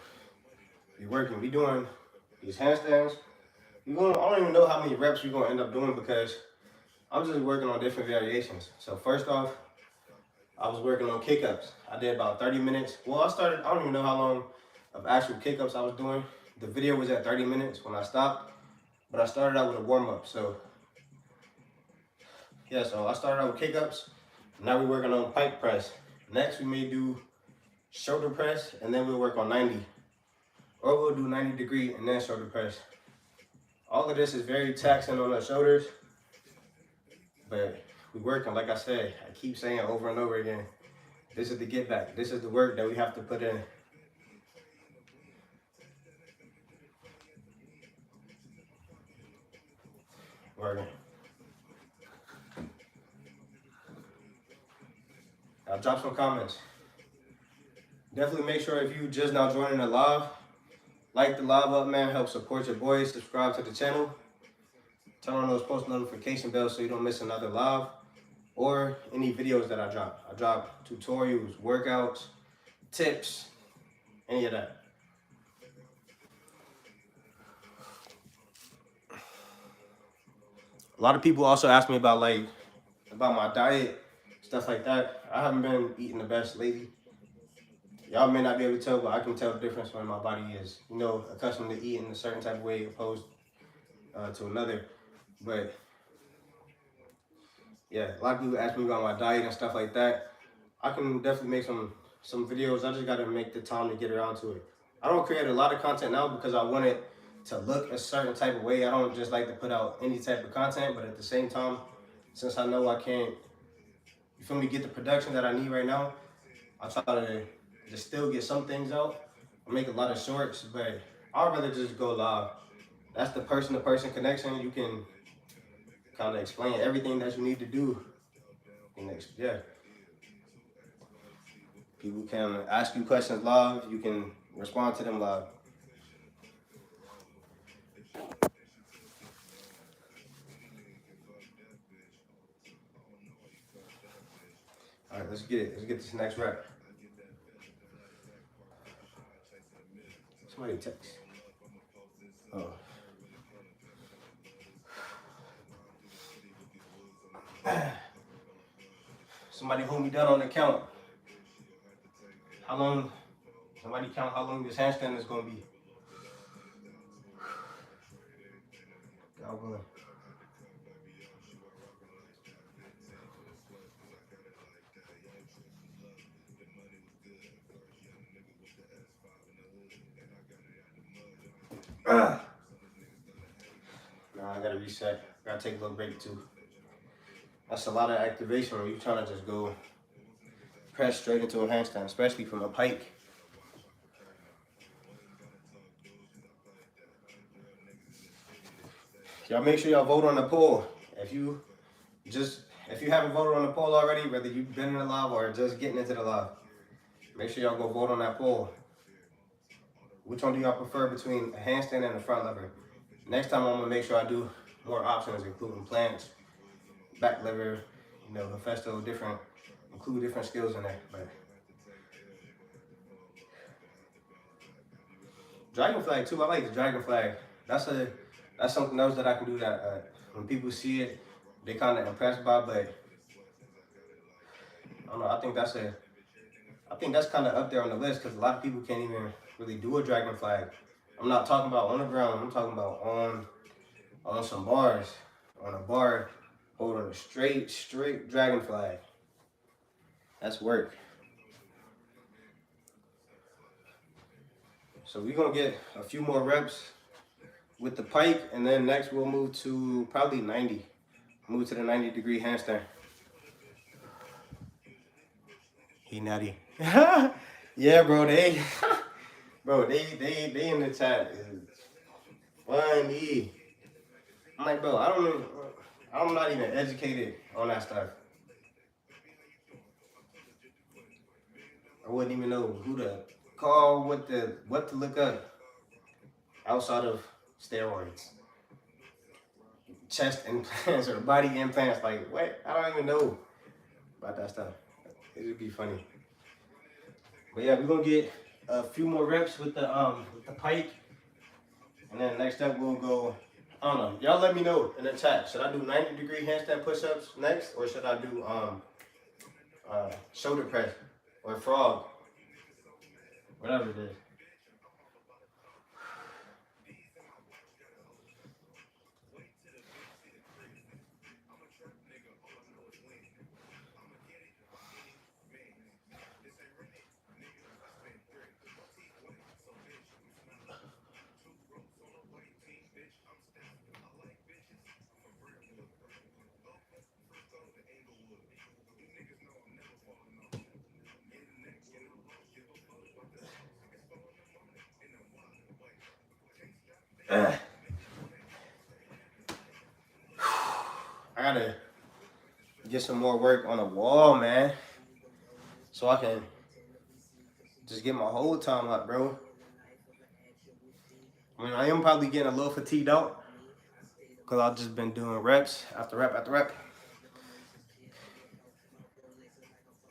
we working. We doing these handstands. I don't even know how many reps we're going to end up doing because I'm just working on different variations. So first off, I was working on kick-ups. I did about 30 minutes. Well, I don't even know how long of actual kick-ups I was doing. The video was at 30 minutes when I stopped, but I started out with a warm-up. So Yeah, so I started out with kick-ups. Now we're working on pike press. Next, we may do shoulder press, and then we'll work on 90. Or we'll do 90 degree and then shoulder press. All of this is very taxing on the shoulders, but we working, like I said, I keep saying over and over again, this is the get back. This is the work that we have to put in. Working. I'll drop some comments. Definitely make sure if you just now joining the live, like the live up, man. Help support your boys. Subscribe to the channel. Turn on those post notification bells so you don't miss another live or any videos that I drop. I drop tutorials, workouts, tips, any of that. A lot of people also ask me about my diet, stuff like that. I haven't been eating the best lately. Y'all may not be able to tell, but I can tell the difference when my body is, accustomed to eating a certain type of way opposed to another. But yeah, a lot of people ask me about my diet and stuff like that. I can definitely make some videos. I just gotta make the time to get around to it. I don't create a lot of content now because I want it to look a certain type of way. I don't just like to put out any type of content, but at the same time, since I know I can't, you feel me, get the production that I need right now, I try to just still get some things out. I make a lot of shorts, but I'd rather just go live. That's the person-to-person connection. You can kind of explain everything that you need to do. Yeah. People can ask you questions live. You can respond to them live. All right, let's get it. Let's get this next rep. Somebody text. Oh. Somebody hold me down on the count. How long? Somebody count how long this handstand is gonna be. God willing. Nah, I gotta reset. Gotta take a little break too. That's a lot of activation when you're trying to just go press straight into a handstand, especially from a pike. Y'all make sure y'all vote on the poll. If you haven't voted on the poll already, whether you've been in the live or just getting into the live, make sure y'all go vote on that poll. Which one do y'all prefer between a handstand and a front lever? Next time I'm gonna make sure I do more options, including planks, back lever, Hefesto, include different skills in there. But dragon flag too. I like the dragon flag. That's something else that I can do that when people see it, they kind of impressed by. But I don't know. I think that's kind of up there on the list because a lot of people can't even really do a dragon flag. I'm not talking about on the ground. I'm talking about on some bars, on a bar, holding a straight dragon flag. That's work. So we're gonna get a few more reps with the pike, and then next we'll move to probably 90. Move to the 90 degree handstand. He nutty. Yeah, bro, they in the chat is funny. I'm like, bro, I'm not even educated on that stuff. I wouldn't even know who to call, what to look up outside of steroids, chest implants or body implants. Like, what? I don't even know about that stuff. It would be funny. But yeah, we're gonna get a few more reps with the pike, and then next up we'll go. I don't know. Y'all let me know in the chat. Should I do 90 degree handstand push-ups next, or should I do shoulder press or frog, whatever it is. I gotta get some more work on the wall, man, so I can just get my whole time up, bro. I mean, I am probably getting a little fatigued out because I've just been doing reps after rep after rep.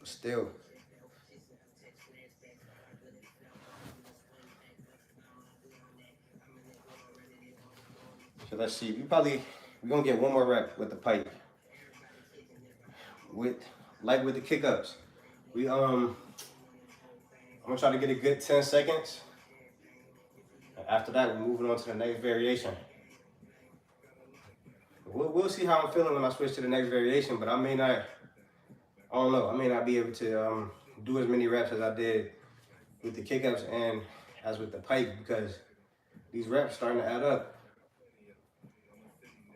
But still. So let's see. We're gonna get one more rep with the pike. With the kick ups. I'm gonna try to get a good 10 seconds. After that, we're moving on to the next variation. We'll see how I'm feeling when I switch to the next variation, but I don't know, I may not be able to do as many reps as I did with the kick ups and as with the pike, because these reps starting to add up.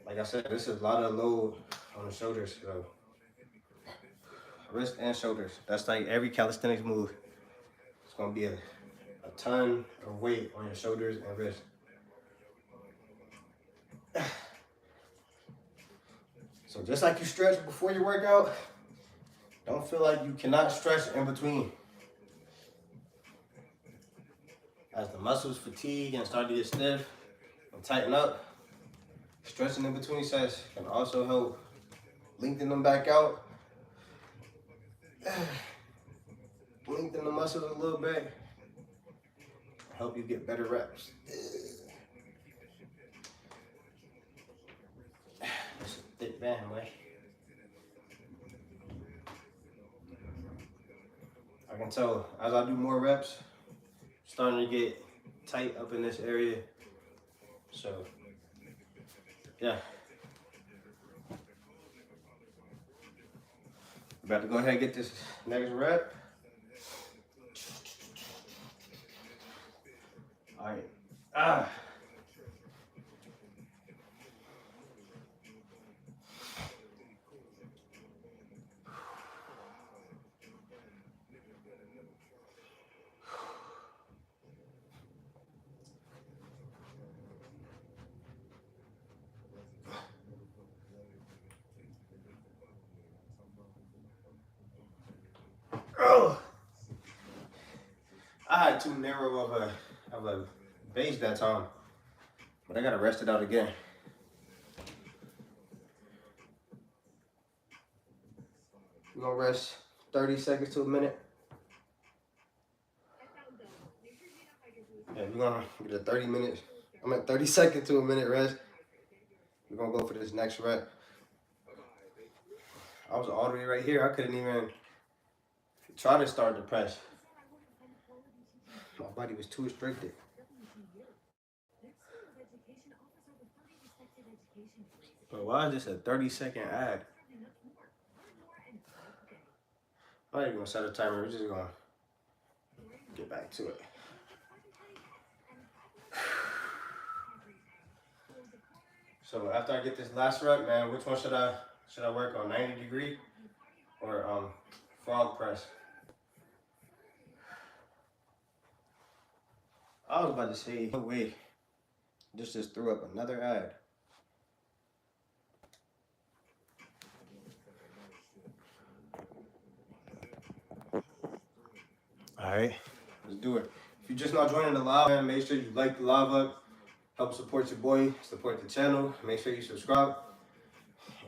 Like I said, this is a lot of load on the shoulders, so wrist and shoulders. That's like every calisthenics move. It's gonna be a ton of weight on your shoulders and wrists. So just like you stretch before your workout, don't feel like you cannot stretch in between. As the muscles fatigue and start to get stiff and tighten up, stretching in between sets can also help lengthen them back out. Lengthen the muscles a little bit. Help you get better reps. It's a thick band, boy. I can tell as I do more reps, starting to get tight up in this area. So, yeah. About to go ahead and get this next rep. All right. Oh, I had too narrow of a base that time, but I gotta rest it out again. We're gonna rest 30 seconds to a minute. Yeah, we're gonna get a 30 second to a minute rest. We're gonna go for this next rep. I was all the way right here. I couldn't even try to start the press. My body was too restricted. But why is this a 30-second ad? I'm not even gonna set a timer. We're just gonna get back to it. So after I get this last rep, man, which one should I work on? 90 degree or frog press? I was about to say, no way. This just threw up another ad. All right, let's do it. If you're just not joining the live, man, make sure you like the live up. Help support your boy, support the channel. Make sure you subscribe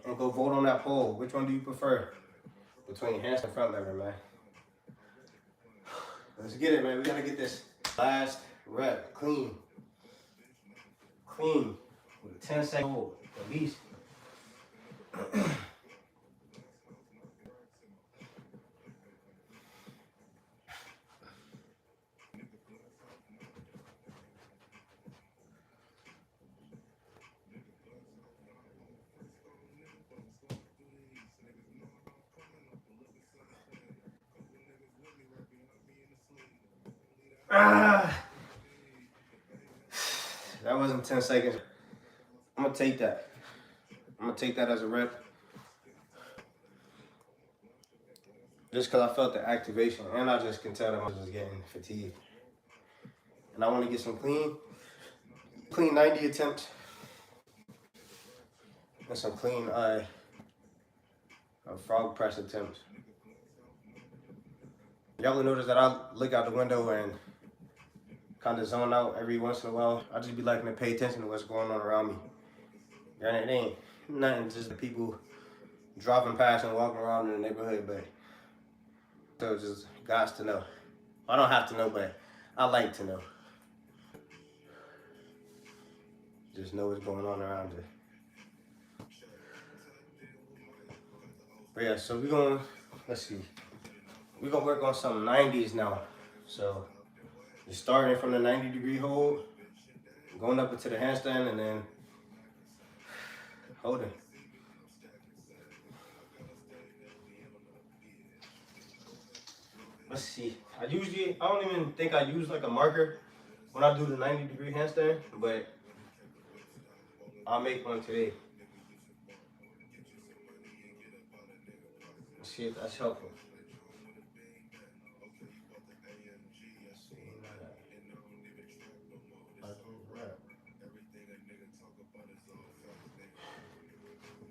and go vote on that poll. Which one do you prefer between handstand and front lever, man? Let's get it, man. We gotta get this last rep clean with a 10-second hold at least. That wasn't 10 seconds. I'm gonna take that. I'm gonna take that as a rep. Just because I felt the activation and I just can tell that I was just getting fatigued. And I want to get some clean. Clean 90 attempts. And some clean frog press attempts. Y'all will notice that I look out the window and kind of zone out every once in a while. I just be liking to pay attention to what's going on around me. And it ain't nothing, just the people driving past and walking around in the neighborhood, but so just gots to know. I don't have to know, but I like to know. Just know what's going on around you. But yeah, so let's see. We're gonna work on some 90s now. So just starting from the 90-degree hold, going up into the handstand, and then holding. Let's see. I don't even think I use like a marker when I do the 90-degree handstand, but I'll make one today. Let's see if that's helpful.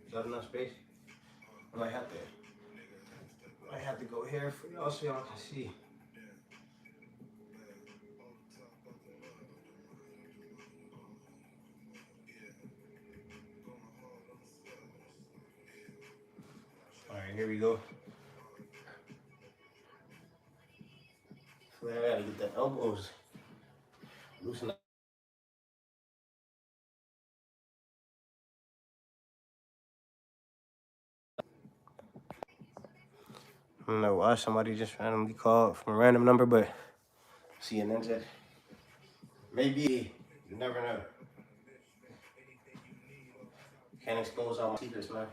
Is that enough space? I might have to go here for y'all so y'all can see. Alright, here we go. So I gotta get the elbows loosen up. I don't know why somebody just randomly called from a random number, but see an ninja. Maybe, you never know. Can't expose all my secrets, man.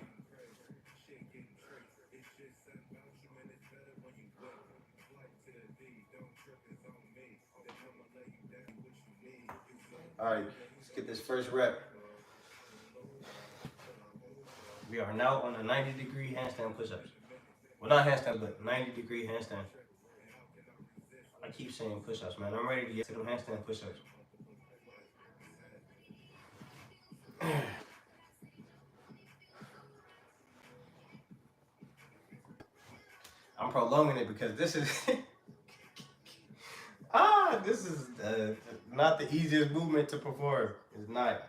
Alright, let's get this first rep. We are now on a 90-degree handstand push-ups. Well, not handstand, but 90-degree handstand. I keep saying push-ups, man. I'm ready to get to them handstand push-ups. I'm prolonging it because this is this is not the easiest movement to perform. It's not.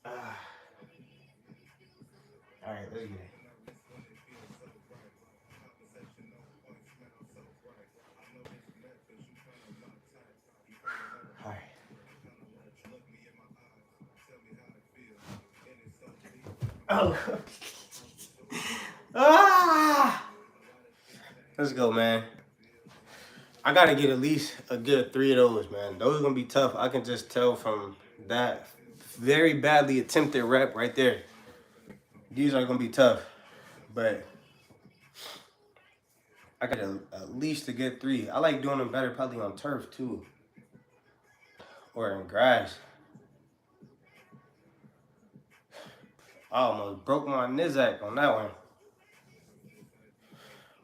All right, let's get it. All right. Oh. Let's go, man. I gotta get at least a good 3 of those, man. Those are gonna be tough. I can just tell from that very badly attempted rep right there. These are gonna be tough, but I got at least a good 3. I like doing them better probably on turf too, or in grass. I almost broke my Nizak on that one.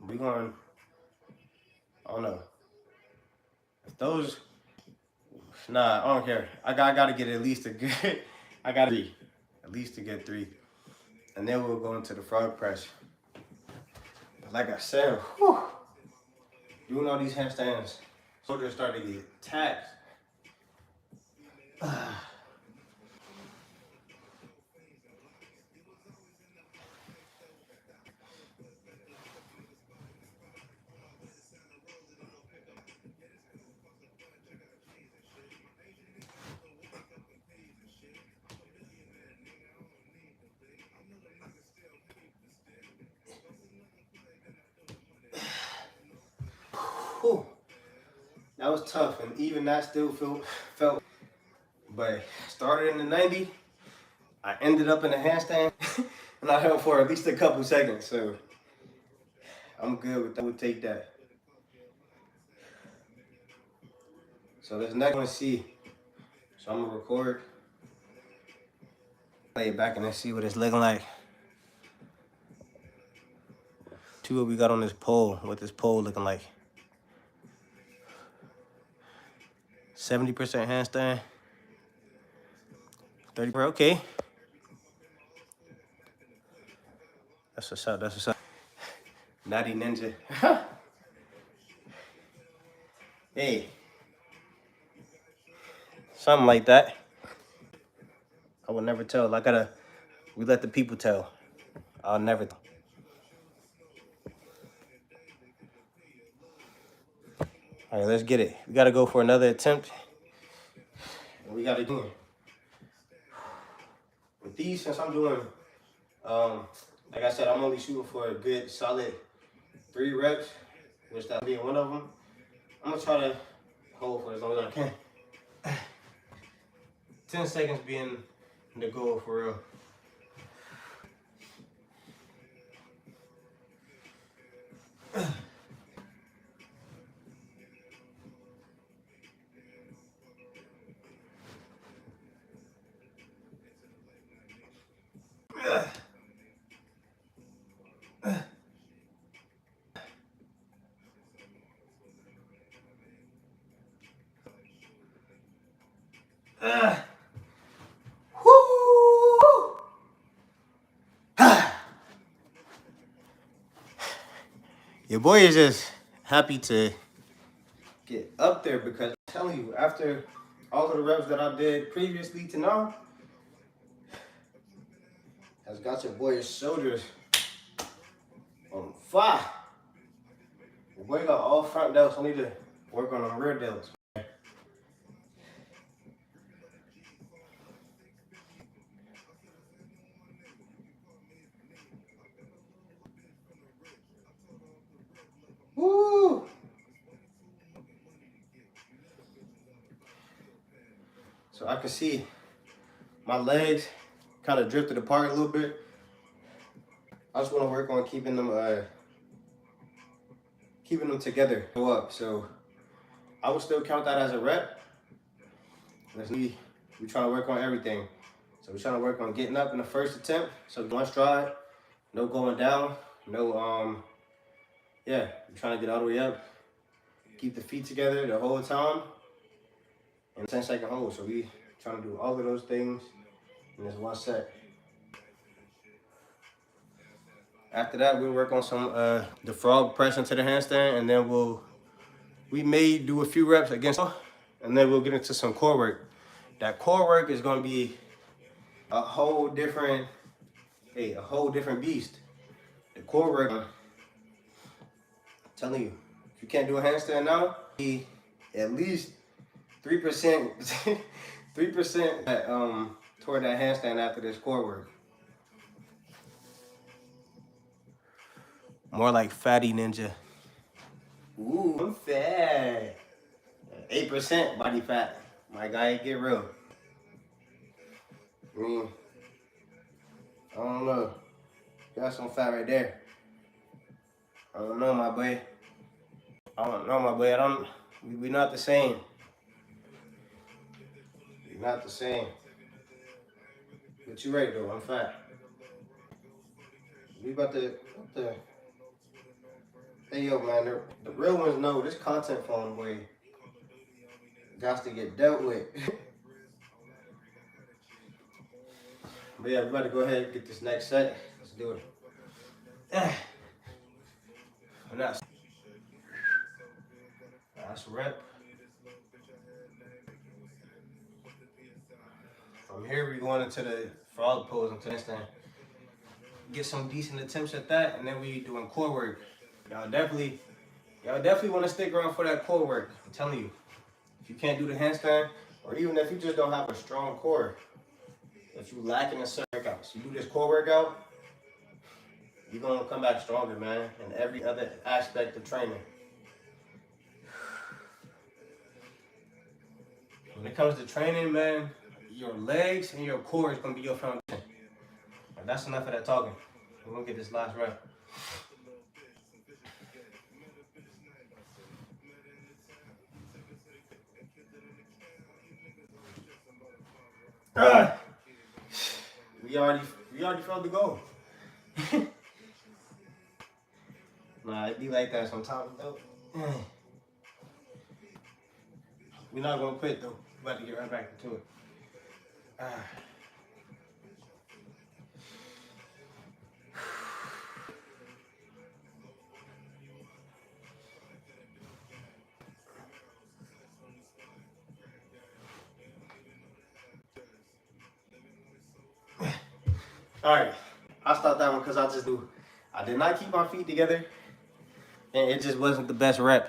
We going, I don't know. If those, nah, I don't care. I gotta get at least a good, I got 3. At least a good 3. And then we'll go into the frog press. But like I said, whew, doing all these handstands, shoulders start to get taxed. Whew. That was tough, and even that still felt. But started in the 90, I ended up in the handstand, and I held for at least a couple seconds. So I'm good with that. I would take that. So this next one, see. So I'm gonna record, play it back, and then see what it's looking like. See what we got on this pole. What this pole looking like. 70% handstand. 30 per, okay. That's what's up, that's what's up. Naughty Ninja. Hey. Something like that. I would never tell. We let the people tell. I'll never tell. All right, let's get it. We gotta go for another attempt. We gotta do it. With these, since I'm doing, like I said, I'm only shooting for a good solid 3 reps, which that'll be one of them. I'm gonna try to hold for as long as I can. 10 seconds being the goal for real. Your boy is just happy to get up there because I'm telling you, after all of the reps that I did previously to now, has got your boy's shoulders on fire. Your boy got all front delts. I need to work on them rear delts. Woo! So I can see my legs kind of drifted apart a little bit. I just want to work on keeping them together, go up. So I would still count that as a rep. We trying to work on everything. So we're trying to work on getting up in the first attempt. So one stride, no going down, no yeah, we're trying to get all the way up. Keep the feet together the whole time. And 10-second hold. So we trying to do all of those things in this one set. After that, we'll work on some the frog press into the handstand, and then we may do a few reps against, and then we'll get into some core work. That core work is going to be a whole different beast. The core work, I'm telling you, if you can't do a handstand now, be at least 3%, 3% toward that handstand after this core work. More like fatty ninja. Ooh, I'm fat. 8% body fat. My guy, get real. I don't know. Got some fat right there. I don't know, my boy. We not the same. We not the same. But you right though, I'm fat. We about to hey yo man, the real ones know this content phone boy got to get dealt with. But yeah, we're about to go ahead and get this next set. Let's do it. That's a rep. From here, we're going into the frog pose and handstand. Get some decent attempts at that, and then we doing core work. Y'all definitely want to stick around for that core work. I'm telling you, if you can't do the handstand, or even if you just don't have a strong core, if you lacking in certain workouts, you do this core workout, you're gonna come back stronger, man, in every other aspect of training. When it comes to training, man, your legs and your core is gonna be your foundation. And that's enough of that talking. We're gonna get this last rep. We already felt the goal. Nah, it be like that sometimes though. We're not gonna quit though. We're about to get right back into it. All right, I stopped that one because I did not keep my feet together, and it just wasn't the best rep.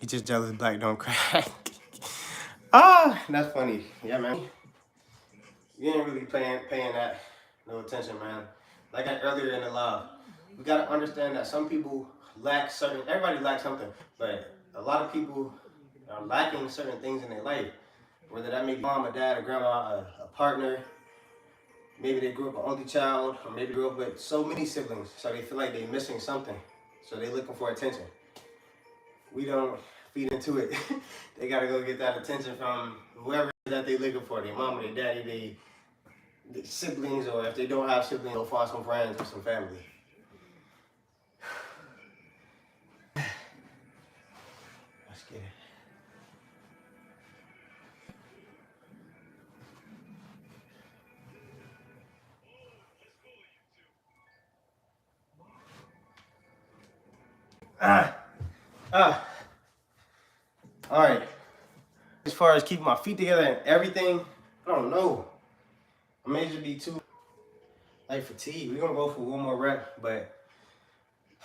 You just jealous black don't crack. Ah, that's funny. Yeah, man. You ain't really paying that no attention, man. Like I earlier in the live, we gotta understand that some people lack certain. Everybody lacks something, but a lot of people are lacking certain things in their life. Whether that may be mom, a dad, a grandma, a partner. Maybe they grew up an only child, or maybe grew up with so many siblings, so they feel like they're missing something. So they're looking for attention. We don't feed into it. They gotta go get that attention from whoever that they looking for, their mama, their daddy, their siblings, or if they don't have siblings, they'll find some friends or some family. Let's get it. Ah. All right. As far as keeping my feet together and everything, I don't know. I may just be too like fatigued. We're gonna go for one more rep, but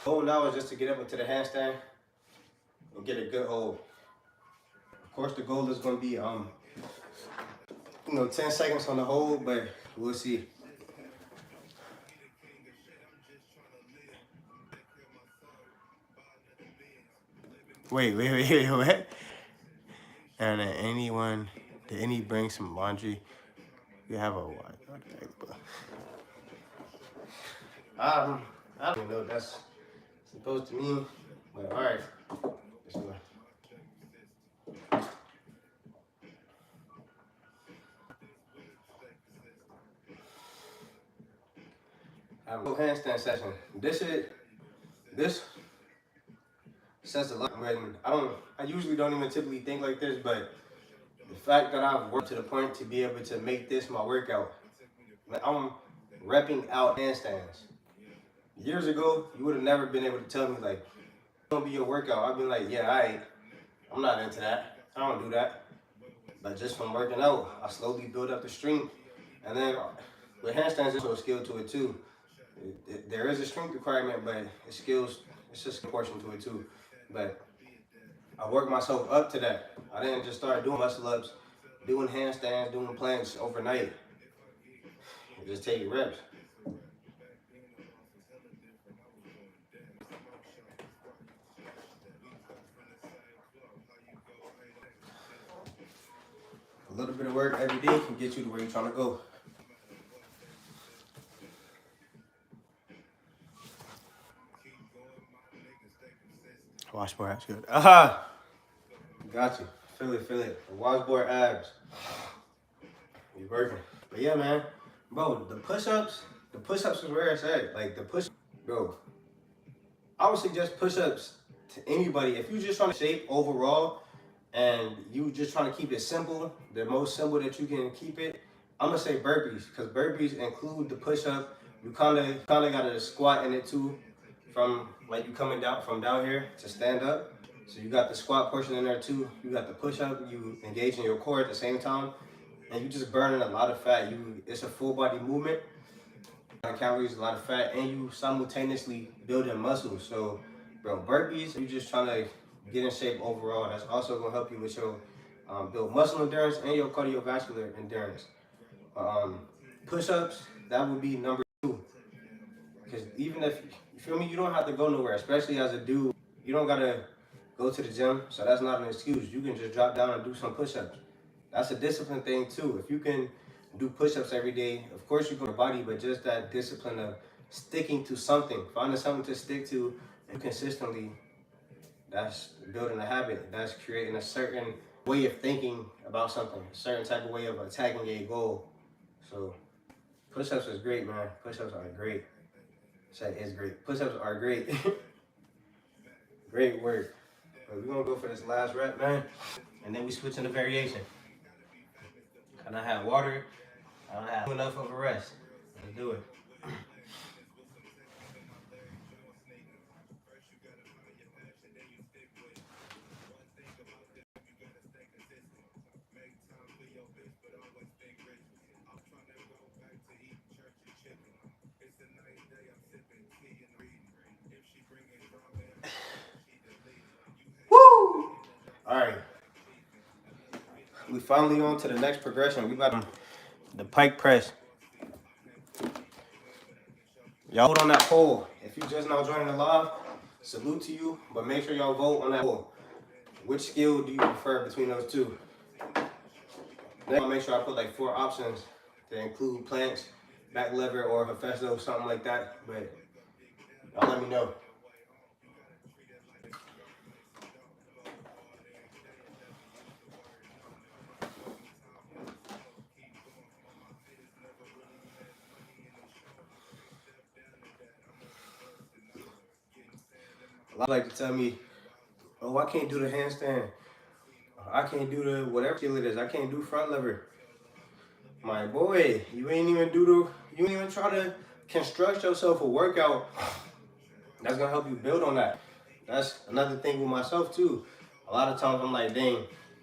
goal now is just to get up into the handstand and get a good hold. Of course, the goal is gonna be 10 seconds on the hold, but we'll see. Wait, what? And did any bring some laundry? We have a what? I don't even know what that's supposed to mean, but all right. Let's go. Have a handstand session. This says a lot. When I usually don't even typically think like this, but the fact that I've worked to the point to be able to make this my workout, I'm repping out handstands. Years ago, you would have never been able to tell me like, it's gonna be your workout. I'd be like, yeah, I'm not into that. I don't do that. But just from working out, I slowly build up the strength. And then with handstands, there's also a skill to it too. There is a strength requirement, but it's just a portion to it too. But I worked myself up to that. I didn't just start doing muscle ups, doing handstands, doing planks overnight. Just take reps. A little bit of work every day can get you to where you're trying to go. Washboard abs good. Aha! Got you. Feel it. The washboard abs. You're working. But yeah, man. Bro, the push-ups is where it's at. Like bro, I would suggest push-ups to anybody. If you're just trying to shape overall and you just trying to keep it simple, the most simple that you can keep it, I'm gonna say burpees, because burpees include the push-up. You kinda gotta squat in it too, from like you coming down from down here to stand up. So you got the squat portion in there too. You got the push-up, you engage in your core at the same time, and you just burning a lot of fat. It's a full body movement. A lot of calories, a lot of fat, and you simultaneously building muscles. So, bro, burpees, you just trying to get in shape overall. That's also gonna help you with your build muscle endurance and your cardiovascular endurance. Push-ups, that would be number 2. Because even if you feel me, you don't have to go nowhere, especially as a dude. You don't gotta go to the gym, so that's not an excuse. You can just drop down and do some push-ups. That's a discipline thing too. If you can do push-ups every day, of course you go to your body, but just that discipline of sticking to something, finding something to stick to and consistently, that's building a habit. That's creating a certain way of thinking about something, a certain type of way of attacking a goal. So push-ups is great, man. Push-ups are great. It's great. Push-ups are great. Great work. But we're gonna go for this last rep, man. And then we switch into variation. And I have water. I don't have enough of a rest. Let's do it. All right. We finally on to the next progression. We got the pike press. Y'all vote on that poll. If you just now joining the live, salute to you, but make sure y'all vote on that poll. Which skill do you prefer between those two? Then I'll make sure I put like 4 options to include planks, back lever, or Hephaestus, something like that. But y'all let me know. A lot like to tell me, oh, I can't do the handstand. I can't do the whatever skill it is. I can't do front lever. My boy, you ain't even try to construct yourself a workout that's gonna help you build on that. That's another thing with myself too. A lot of times I'm like, dang,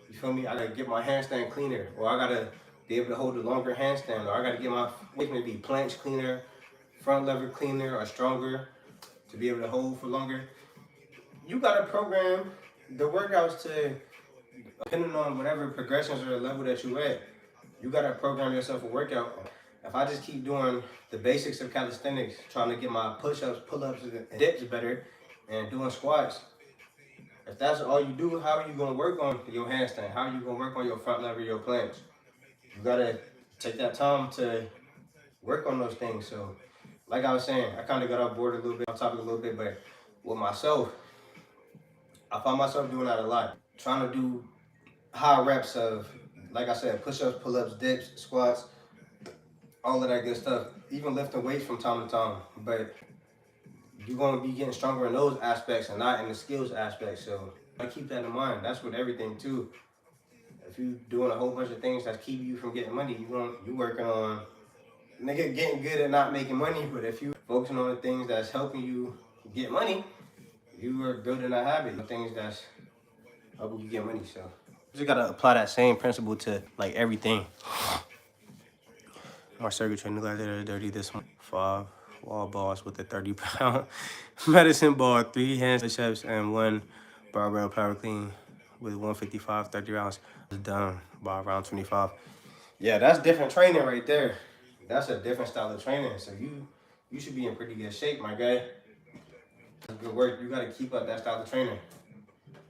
you feel me? I gotta get my handstand cleaner, or I gotta be able to hold a longer handstand, or I gotta get my maybe planks cleaner, front lever cleaner, or stronger to be able to hold for longer. You gotta program the workouts to, depending on whatever progressions or the level that you at, you gotta program yourself a workout. If I just keep doing the basics of calisthenics, trying to get my push-ups, pull-ups, and dips better, and doing squats, if that's all you do, how are you gonna work on your handstand? How are you gonna work on your front lever, your planks? You gotta take that time to work on those things. So, like I was saying, I kind of got off board a little bit, on topic a little bit, but with myself, I find myself doing that a lot. Trying to do high reps of, like I said, push-ups, pull-ups, dips, squats, all of that good stuff. Even lifting weights from time to time. But you're going to be getting stronger in those aspects and not in the skills aspect. So I keep that in mind. That's with everything too. If you're doing a whole bunch of things that's keeping you from getting money, you working on nigga getting good at not making money. But if you focusing on the things that's helping you get money, you are building a habit. The things that's helping you get money. So you just gotta apply that same principle to like everything. Our circuit training guys that are dirty this one. 5 wall balls with a 30-pound medicine ball, 3 hand push-ups, and 1 barbell power clean with 155, 30 rounds. Done by around 25. Yeah, that's different training right there. That's a different style of training. So you should be in pretty good shape, my guy. That's good work. You gotta keep up that style of training.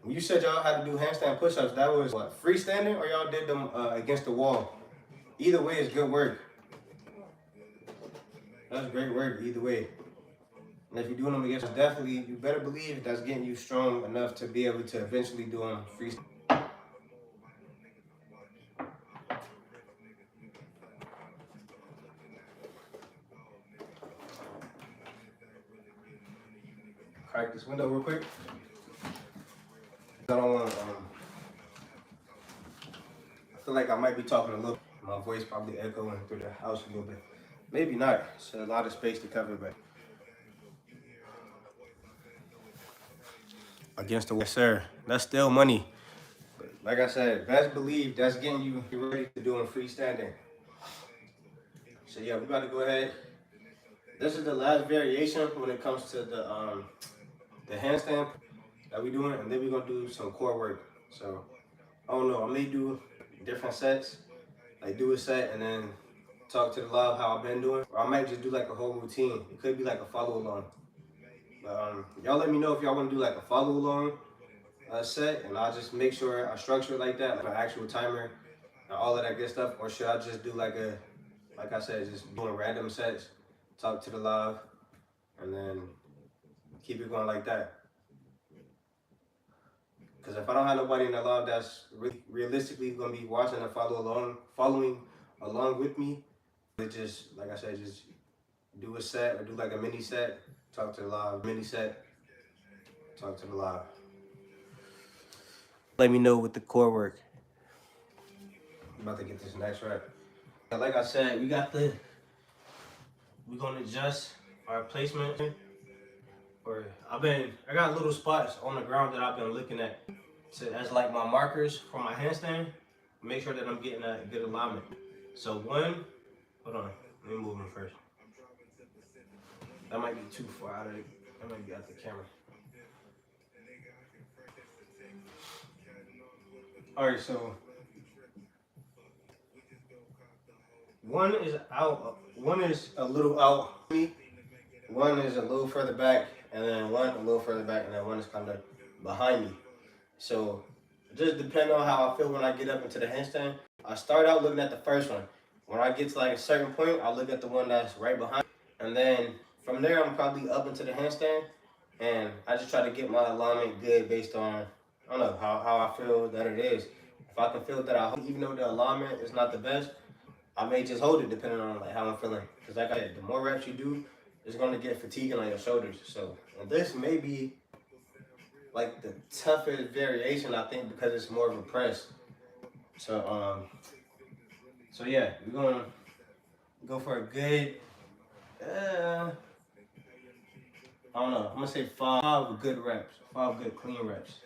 When you said y'all had to do handstand push-ups, that was what, freestanding, or y'all did them against the wall? Either way is good work. That's great work either way. And if you're doing them against, definitely, you better believe that's getting you strong enough to be able to eventually do them freestyle. Crack this window real quick. I don't want I feel like I might be talking a little. My voice probably echoing through the house a little bit. Maybe not. It's a lot of space to cover, but against the, yes sir, that's still money. But like I said, best believe that's getting you ready to doing freestanding. So yeah, we got to go ahead. This is the last variation when it comes to the handstand that we doing, and then we're gonna do some core work. So I don't know, I may do different sets, like do a set and then talk to the live how I've been doing, or I might just do like a whole routine. It could be like a follow along. But y'all let me know if y'all want to do like a follow along set, and I'll just make sure I structure it like that, like an actual timer and all of that good stuff. Or should I just do like I said, just doing random sets, talk to the live, and then keep it going like that. Because if I don't have nobody in the live that's realistically going to be watching and following along with me, it just, like I said, just do a set or do like a mini set, talk to the live, mini set, talk to the live. Let me know with the core work. I'm about to get this next rep. Like I said, we're gonna adjust our placement. I got little spots on the ground that I've been looking at. So that's like my markers for my handstand. Make sure that I'm getting a good alignment. So hold on, let me move them first. That might be too far out of that might be out the camera. All right, so one is out, one is a little out, one is a little further back, and then one a little further back, and then one is kind of behind me. So just depending on how I feel when I get up into the handstand, I start out looking at the first one. When I get to like a certain point, I look at the one that's right behind, and then from there I'm probably up into the handstand, and I just try to get my alignment good based on, I don't know, how I feel that it is. If I can feel that I hold, even though the alignment is not the best, I may just hold it depending on like how I'm feeling. Because like I said, the more reps you do, it's going to get fatiguing on your shoulders. So and this may be like the toughest variation, I think, because it's more of a press. So yeah, we're gonna go for a good, I don't know, I'm gonna say 5 good reps, 5 good clean reps.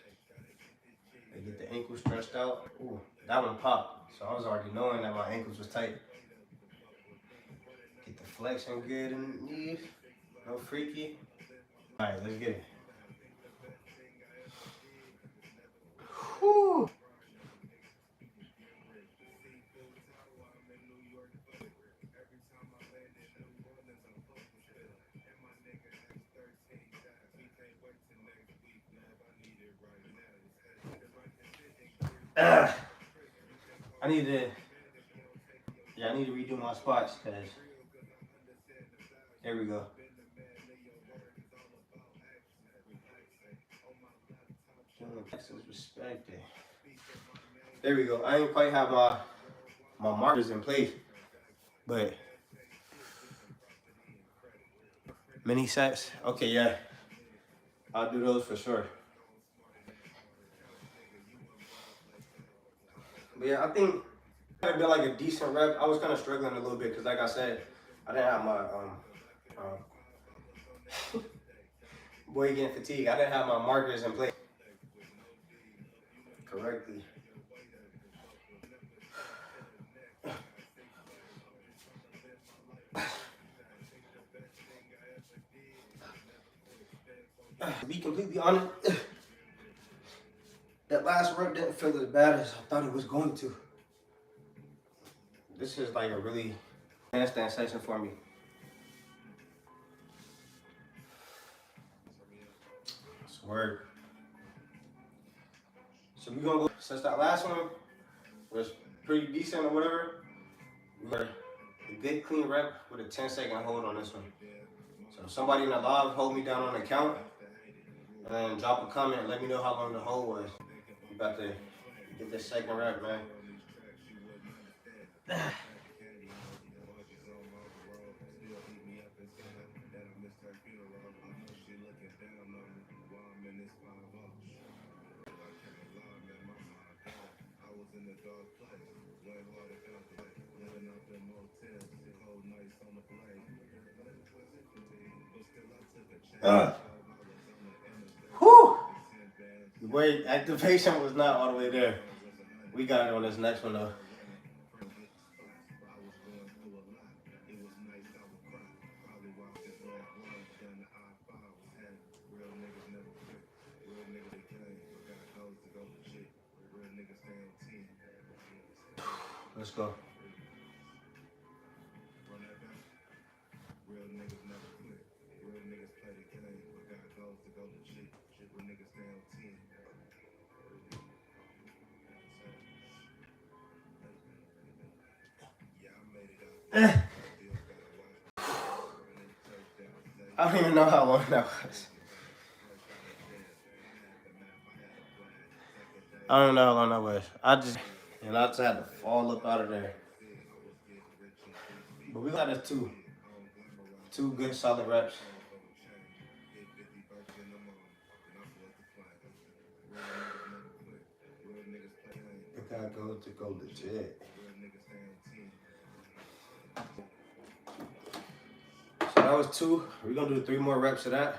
They get the ankles stretched out. Ooh, that one popped. So I was already knowing that my ankles was tight. Get the flexion good in the knees, no freaky. All right, let's get it. Whew. I need to, I need to redo my spots because, there we go. Texas respected. There we go. I ain't quite have my markers in place, but mini sets. Okay, yeah, I'll do those for sure. But yeah, I think it'd be like a decent rep. I was kind of struggling a little bit because, like I said, I didn't have my boy getting fatigued. I didn't have my markers in place correctly. To be completely honest, that last rep didn't feel as bad as I thought it was going to. This is like a really handstand session for me. It's word. So we're gonna go, since that last one was pretty decent or whatever, we're gonna a good clean rep with a 10-second hold on this one. So somebody in the live hold me down on the count and then drop a comment and let me know how long the hold was. We about to get this second rep, man. Whew! The weight activation was not all the way there. We got it on this next one though. Let's go. I don't even know how long that was. I don't know how long that was. I just had to fall up out of there. But we got us two good solid reps. I gotta go to go legit. So that was 2. We're gonna do 3 more reps of that.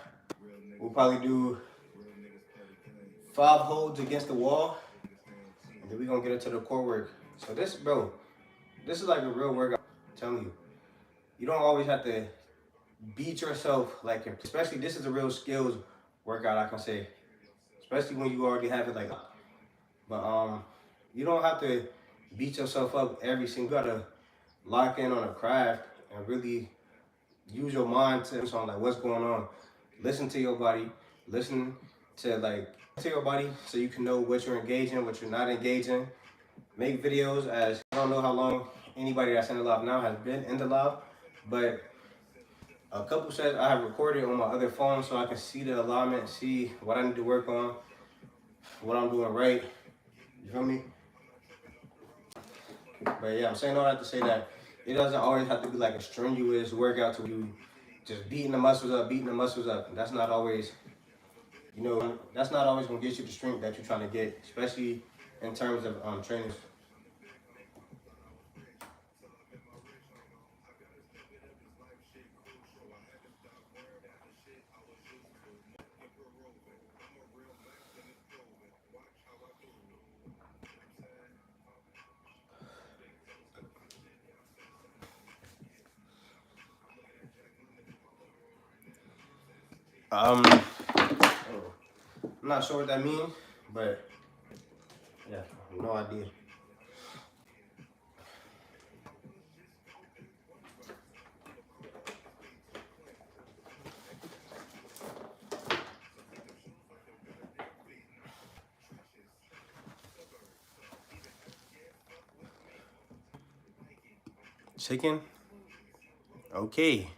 We'll probably do 5 holds against the wall, and then we're gonna get into the core work. So this, bro, this is like a real workout. I'm telling you, you don't always have to beat yourself, like, especially this is a real skills workout, I can say, especially when you already have it like. But You don't have to beat yourself up every single. You gotta lock in on a craft and really use your mind to on like what's going on. Listen to your body. Listen to your body so you can know what you're engaging, what you're not engaging. Make videos. As I don't know how long anybody that's in the live now has been in the live, but a couple sets I have recorded on my other phone so I can see the alignment, see what I need to work on, what I'm doing right. You feel me? But yeah, I'm saying all that to say that it doesn't always have to be like a strenuous workout to you just beating the muscles up. That's not always, that's not always gonna get you the strength that you're trying to get, especially in terms of training. I'm not sure what that means, but yeah, no idea. Chicken? Okay.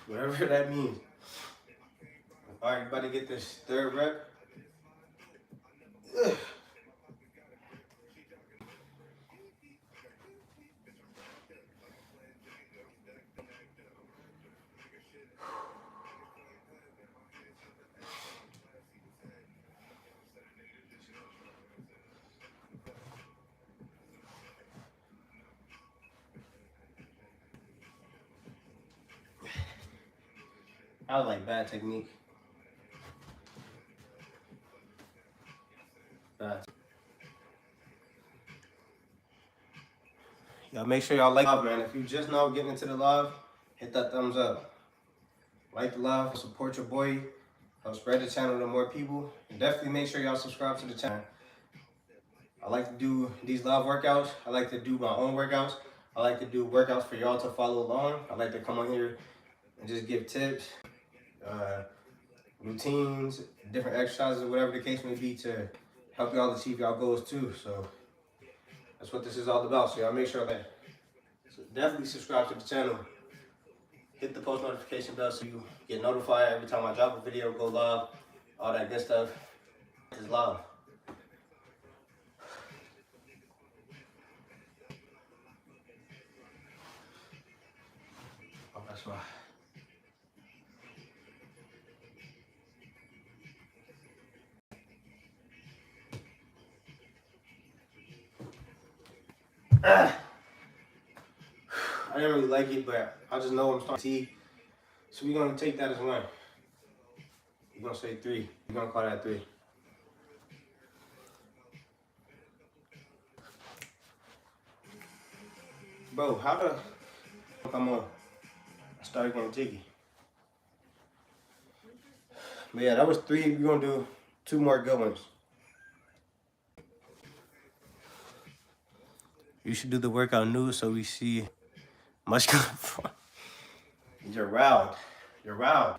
Whatever that means. All right, about to get this third rep. I was like bad technique. Bad. Y'all make sure y'all like the live, man. If you just now getting into the live, hit that thumbs up. Like the live, support your boy, help spread the channel to more people. And definitely make sure y'all subscribe to the channel. I like to do these live workouts. I like to do my own workouts. I like to do workouts for y'all to follow along. I like to come on here and just give tips, routines, different exercises, whatever the case may be, to help y'all achieve y'all goals too. So that's what this is all about. So y'all make sure that, so definitely subscribe to the channel. Hit the post notification bell so you get notified every time I drop a video, go live, all that good stuff. It's live. Oh, that's why. I didn't really like it, but I just know I'm starting to see. So we're gonna take that as one. We're gonna say 3. We're gonna call that 3. Bro, how the come on? I started getting jiggy. But yeah, that was 3. We're gonna do 2 more good ones. You should do the workout nude so we see much come from. You're riled. You're riled.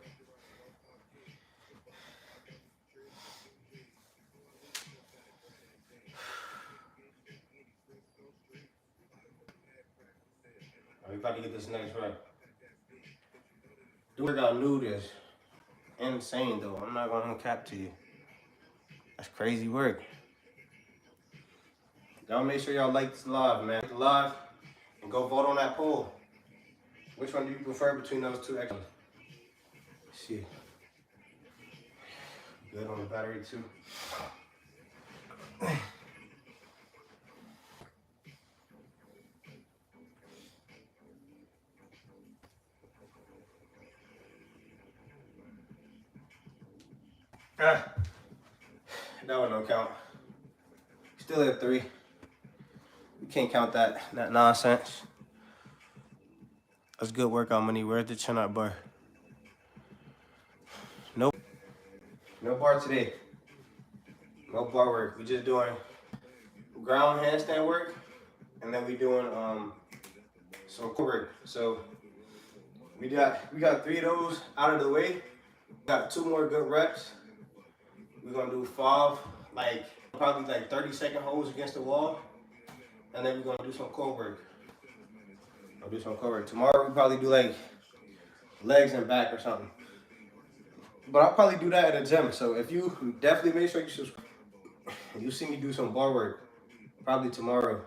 We about to get this next right. The workout nude is insane though. I'm not gonna cap to you. That's crazy work. Y'all make sure y'all like this live, man. Like the live and go vote on that poll. Which one do you prefer between those 2 exercises? Shit. Good on the battery too. That one don't count. Still at 3. You can't count that nonsense. That's good workout money. Where's the chin up bar? Nope. No bar today. no bar work. We just doing ground handstand work, and then we doing some core work. So we got 3 of those out of the way. Got 2 more good reps. We're gonna do 5, like probably like 30-second holds against the wall, and then we're gonna do some core work. I'll do some core work. Tomorrow we probably do like legs and back or something. But I'll probably do that at a gym. So if you definitely make sure you subscribe. You see me do some bar work probably tomorrow.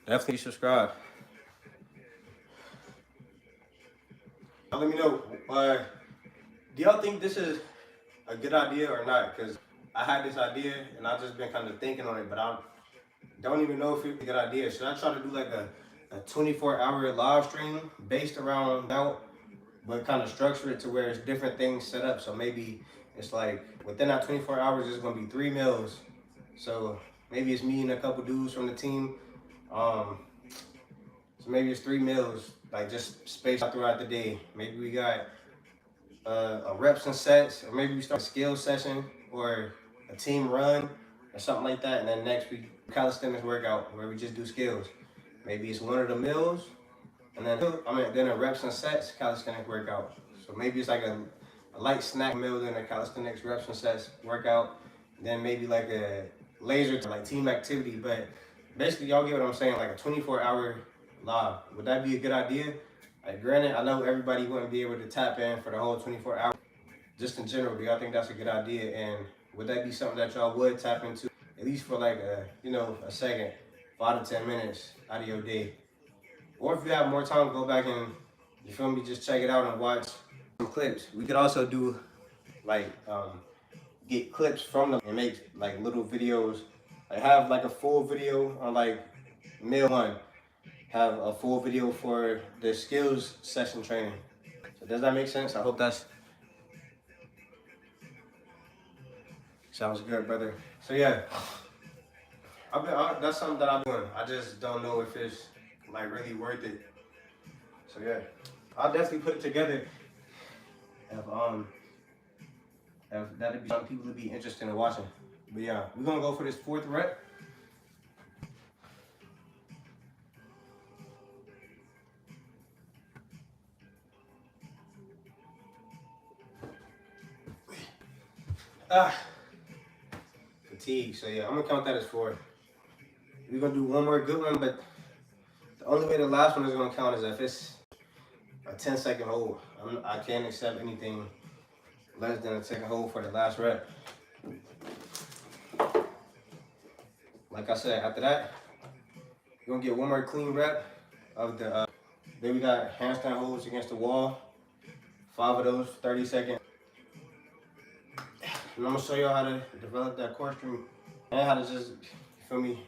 Definitely subscribe. Now let me know. Do y'all think this is a good idea or not? Because I had this idea and I've just been kind of thinking on it, but I don't even know if it's a good idea. Should I try to do like a 24-hour live stream based around that, but kind of structure it to where it's different things set up? So maybe it's like within that 24 hours, there's gonna be 3 meals. So maybe it's me and a couple dudes from the team. So maybe it's 3 meals, like just spaced out throughout the day. Maybe we got a reps and sets, or maybe we start a skill session or a team run or something like that. And then next week, calisthenics workout where we just do skills. Maybe it's one of the meals, and then then a reps and sets calisthenics workout. So maybe it's like a light snack meal, then a calisthenics reps and sets workout. Then maybe like a laser, like team activity. But basically, y'all get what I'm saying, like a 24-hour live. Would that be a good idea? Like, granted, I know everybody wouldn't be able to tap in for the whole 24 hours. Just in general, do y'all think that's a good idea? And would that be something that y'all would tap into, at least for like a second, 5 to 10 minutes out of your day? Or if you have more time, go back and, you feel me, just check it out and watch some clips. We could also do like get clips from them and make like little videos. Like have like a full video on like meal 1. Have a full video for the skills session training. So does that make sense? I hope that's sounds good, brother. So yeah, that's something that I'm doing. I just don't know if it's like really worth it. So yeah, I'll definitely put it together. If that'd be something people would be interested in watching. But yeah, we're gonna go for this 4th rep. Fatigue. So yeah, I'm gonna count that as 4. We're gonna do one more good one, but the only way the last one is gonna count is if it's a 10-second hold. I can't accept anything less than a 10-second hold for the last rep. Like I said, after that, you're gonna get one more clean rep of the. Then we got handstand holds against the wall. 5 of those, 30 seconds. And I'm gonna show y'all how to develop that core strength and how to just, you feel me,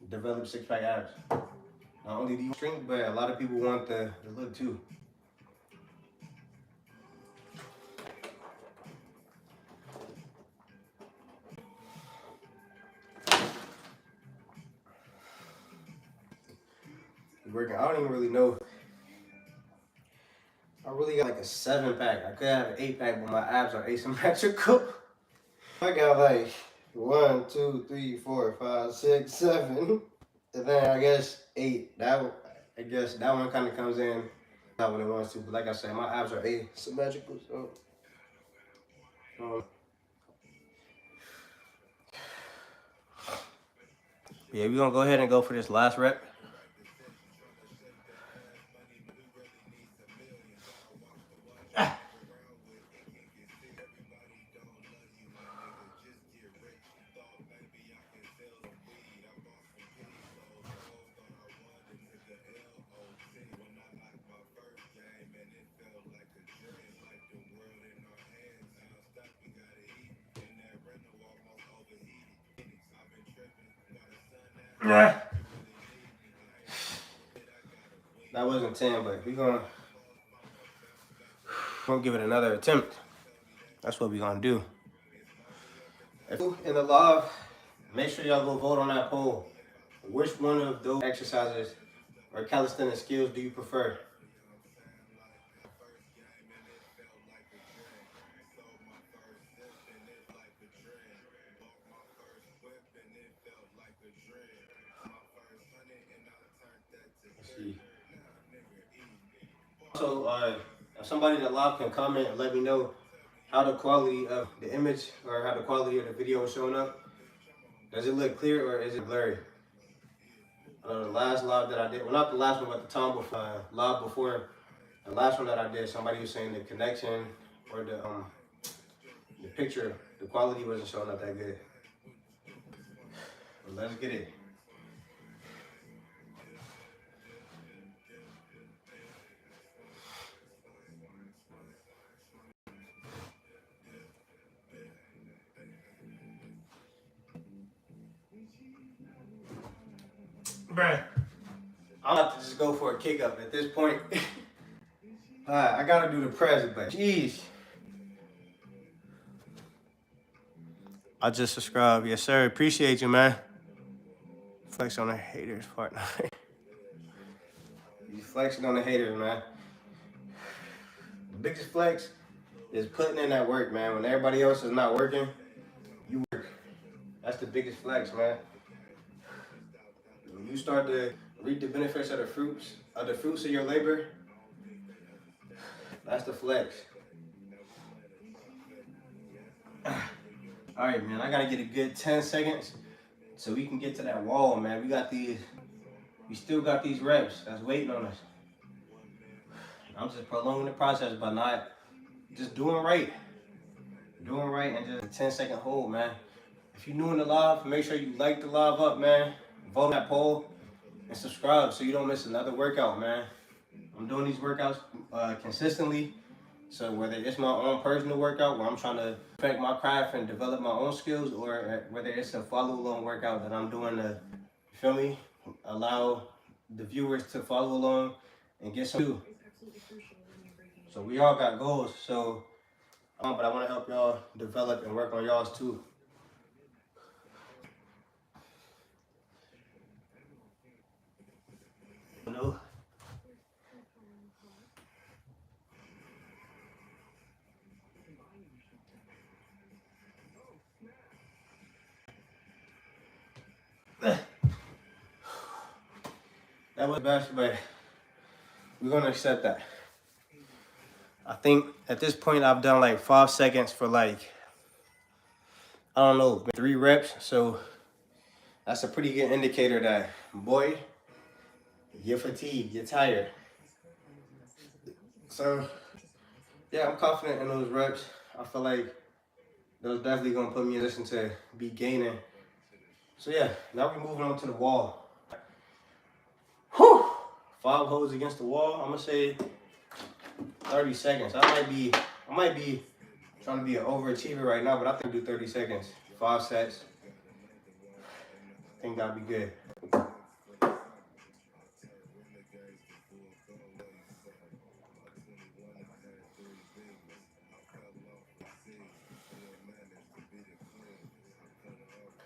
develop 6-pack abs. Not only the strength, but a lot of people want the look too. Working, I don't even really know. I really got like a 7-pack. I could have an 8-pack, but my abs are asymmetrical. I got like 1, 2, 3, 4, 5, 6, 7, and then I guess 8. I guess that one kind of comes in not when it wants to. But like I said, my abs are asymmetrical. So yeah, we're gonna go ahead and go for this last rep. That wasn't 10, but we're gonna give it another attempt. That's what we're gonna do. If you in the live, make sure y'all go vote on that poll. Which one of those exercises or calisthenics skills do you prefer? Also, if somebody in the live can comment and let me know how the quality of the image or how the quality of the video is showing up. Does it look clear or is it blurry? The last live that I did, well, not the last one, but the time before, live before the last one that I did, somebody was saying the connection or the picture, the quality wasn't showing up that good. But let's get it. Bruh, I'm about to just go for a kick up at this point. I gotta do the press, but jeez. I just subscribed. Yes, sir. Appreciate you, man. Flex on the haters part. You flexing on the haters, man. The biggest flex is putting in that work, man. When everybody else is not working, you work. That's the biggest flex, man. When you start to reap the benefits of the fruits of your labor, that's the flex. All right, man, I gotta get a good 10 seconds so we can get to that wall, man. We still got these reps that's waiting on us. I'm just prolonging the process by not just doing right and just a 10-second hold, man. If you're new in the live, make sure you like the live up, man. Vote on that poll and subscribe so you don't miss another workout, man. I'm doing these workouts consistently. So whether it's my own personal workout where I'm trying to perfect my craft and develop my own skills, or whether it's a follow-along workout that I'm doing to, you feel me, allow the viewers to follow along and get some too. So we all got goals. So, but I want to help y'all develop and work on y'all's too. You know? That was best, but we're gonna accept that. I think at this point I've done like 5 seconds for like, I don't know, 3 reps. So that's a pretty good indicator that, boy, you're fatigued, you're tired. So yeah, I'm confident in those reps. I feel like those definitely gonna put me in a position to be gaining. So yeah, now we're moving on to the wall. Whew! 5 holds against the wall. I'm gonna say 30 seconds. I might be trying to be an overachiever right now, but I think I'll do 30 seconds. 5 sets. I think that'll be good.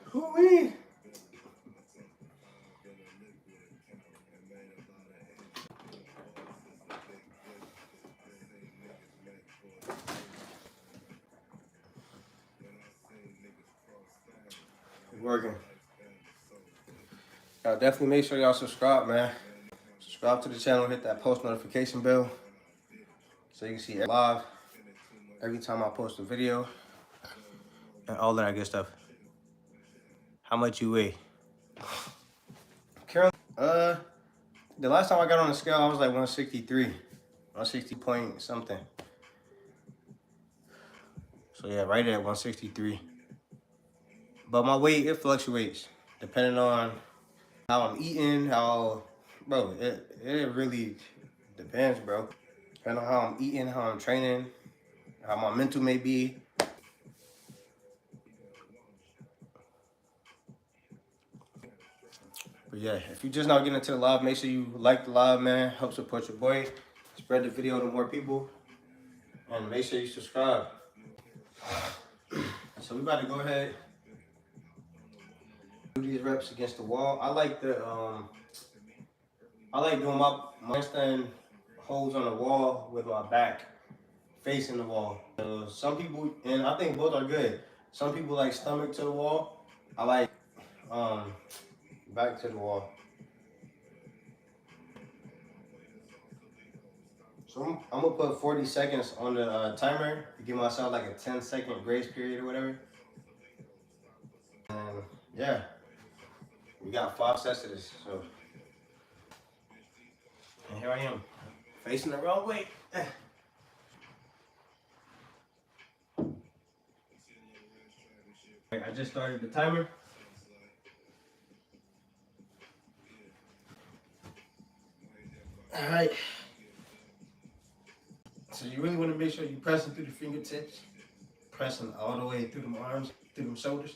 Hoo-wee! Working. Y'all definitely make sure y'all subscribe, man. Subscribe to the channel, hit that post notification bell so you can see live every time I post a video and all that good stuff. How much you weigh? Currently, the last time I got on the scale, I was like 163, 160 point something. So yeah, right at 163. But my weight, it fluctuates depending on how I'm eating, bro, it really depends, bro. Depending on how I'm eating, how I'm training, how my mental may be. But yeah, if you're just now getting into the live, make sure you like the live, man. Help support your boy. Spread the video to more people. And make sure you subscribe. So we about to go ahead do these reps against the wall. I like doing my handstand holds on the wall with my back facing the wall. Some people, and I think both are good. Some people like stomach to the wall. I like back to the wall. So So I'm gonna put 40 seconds on the timer to give myself like a 10-second grace period or whatever. And yeah, we got 5 sets of this. So, and here I am, facing the wrong way. I just started the timer. All right. So you really want to make sure you're pressing through the fingertips, pressing all the way through them arms, through them shoulders.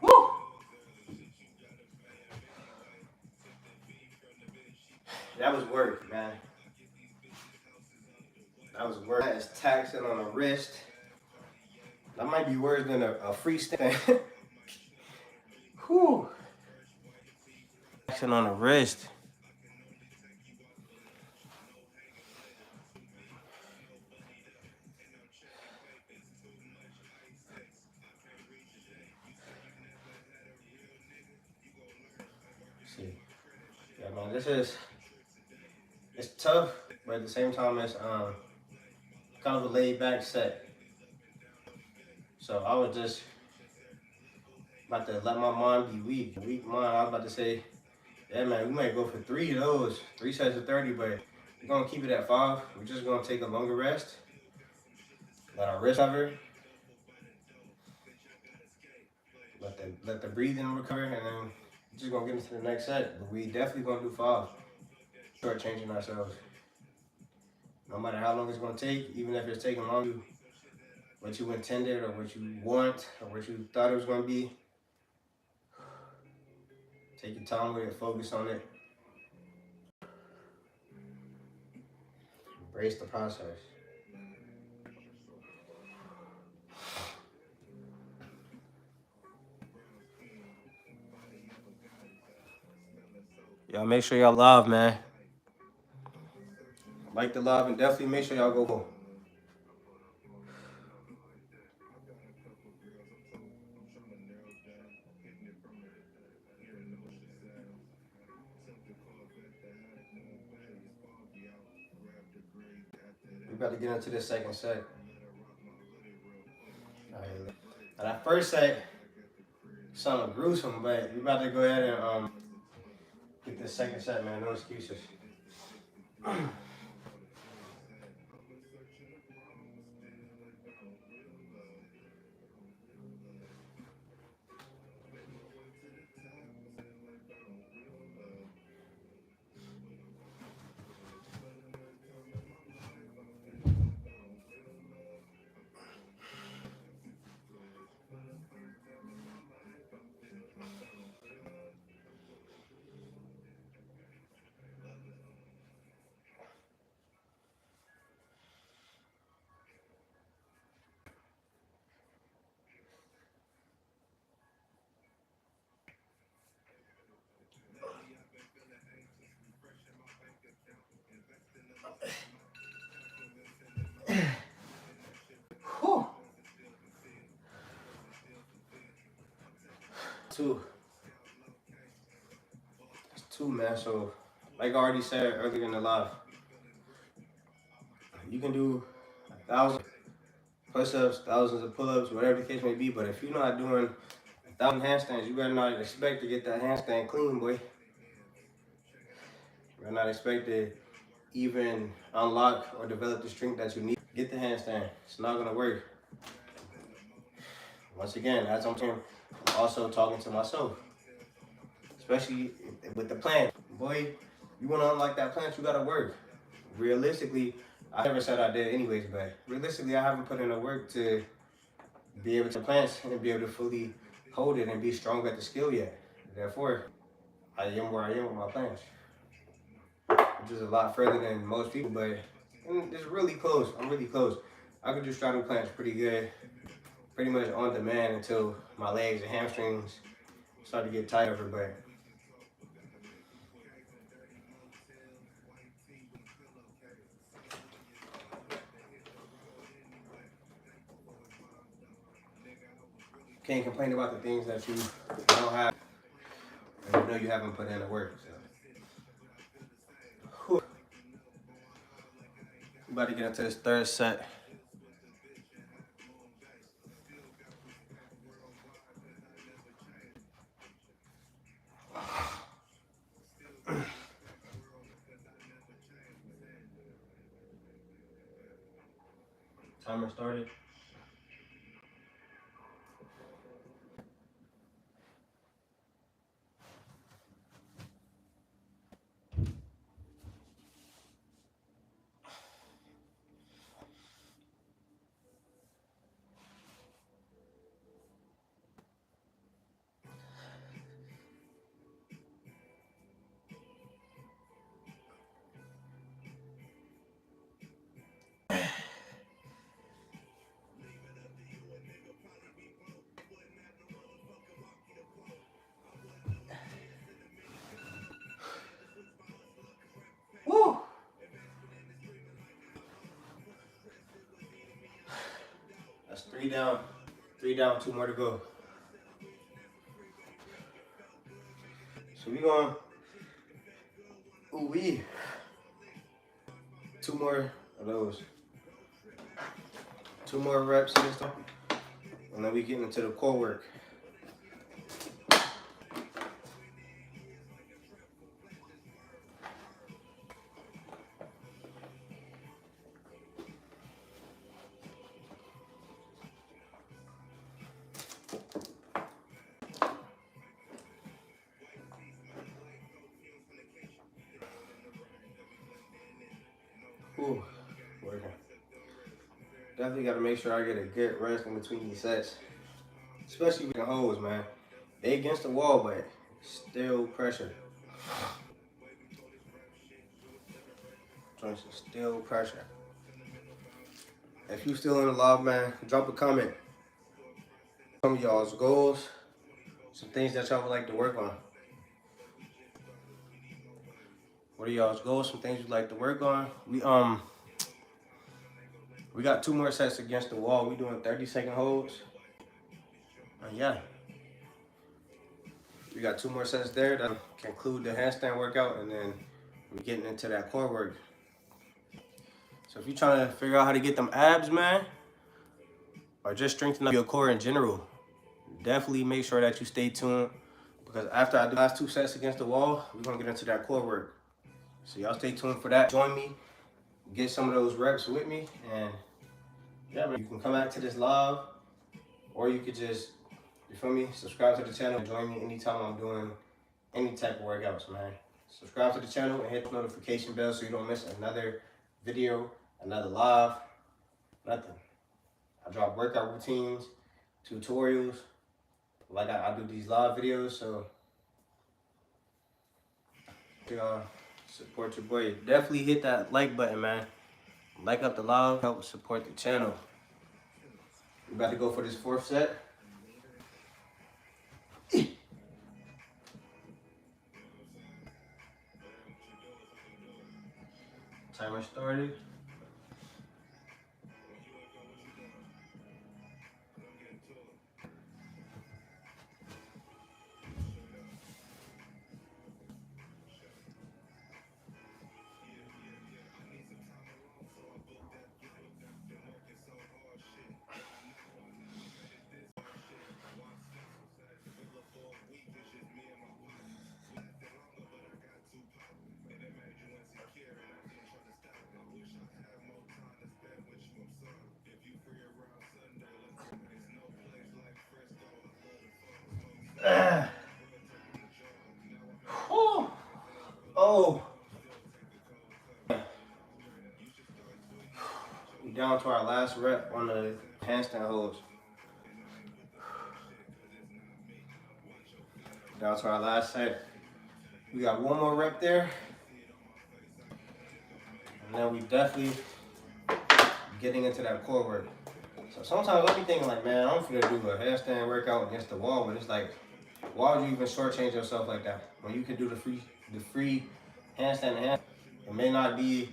Woo! That was work, man. That was work. That is taxing on the wrist. That might be worse than a freestanding. Whew. Taxing on the wrist. See, yeah, man, it's tough, but at the same time, it's kind of a laid back set. So I was just about to let my mind be weak. Weak mind, I was about to say, yeah, man, we might go for 3 of those, 3 sets of 30, but we're gonna keep it at 5. We're just gonna take a longer rest, let our wrist recover, let the breathing recover, and then we're just gonna get into the next set. But we definitely gonna do 5. Start changing ourselves. No matter how long it's gonna take, even if it's taking long, what you intended or what you want or what you thought it was gonna be. Take your time with it, focus on it. Embrace the process. Y'all make sure y'all live, man. Like the live and definitely make sure y'all go home. We about to get into this second set. All right. Now that first set sounded gruesome, but we about to go ahead and get this second set, man. No excuses. Whew. 2. It's 2, man. So, like I already said earlier in the live, you can do 1,000 push-ups, thousands of pull-ups, whatever the case may be. But if you're not doing 1,000 handstands, you better not expect to get that handstand clean, boy. You better not expect to even unlock or develop the strength that you need. Get the handstand. It's not gonna work. Once again, as I'm saying, I'm also talking to myself. Especially with the plant. Boy, you wanna unlock that plant, you gotta work. Realistically, I never said I did anyways, but realistically, I haven't put in the work to be able to plants and be able to fully hold it and be strong at the skill yet. Therefore, I am where I am with my plants. Which is a lot further than most people, but it's really close. I'm really close. I could do straddle planks pretty good, pretty much on demand until my legs and hamstrings start to get tighter, but can't complain about the things that you don't have and you know you haven't put in the work. So. Whew. I'm about to get into this third set. Timer started. Woo! That's 3 down. 3 down, 2 more to go. So we going, ooh wee. 2 more of those. 2 more reps this time. And then we get into the core work. Ooh, working. Definitely got to make sure I get a good rest in between these sets. Especially with the holes, man. They against the wall, but still pressure. Joints is still pressure. If you still in the live, man, drop a comment. Some of y'all's goals, some things that y'all would like to work on. What are y'all's goals? Some things you'd like to work on? We got 2 more sets against the wall. We doing 30-second holds. And yeah. We got 2 more sets there that conclude the handstand workout, and then we're getting into that core work. So if you're trying to figure out how to get them abs, man, or just strengthen up your core in general, definitely make sure that you stay tuned, because after I do the last 2 sets against the wall, we're gonna get into that core work. So y'all stay tuned for that. Join me, get some of those reps with me, and yeah, man, you can come back to this live, or you could just, you feel me, subscribe to the channel and join me anytime I'm doing any type of workouts, man. Subscribe to the channel and hit the notification bell so you don't miss another video, another live, nothing. I drop workout routines, tutorials, like I do these live videos, so y'all support your boy. Definitely hit that like button, man. Like up the live, help support the channel. We about to go for this 4th set. Timer started. Oh. We down to our last rep on the handstand holds. Down to our last set. We got 1 more rep there. And then we definitely getting into that core work. So sometimes I'll be thinking like, man, I'm gonna do a handstand workout against the wall, but it's like, why would you even shortchange yourself like that when you can do the free handstand and hand? It may not be,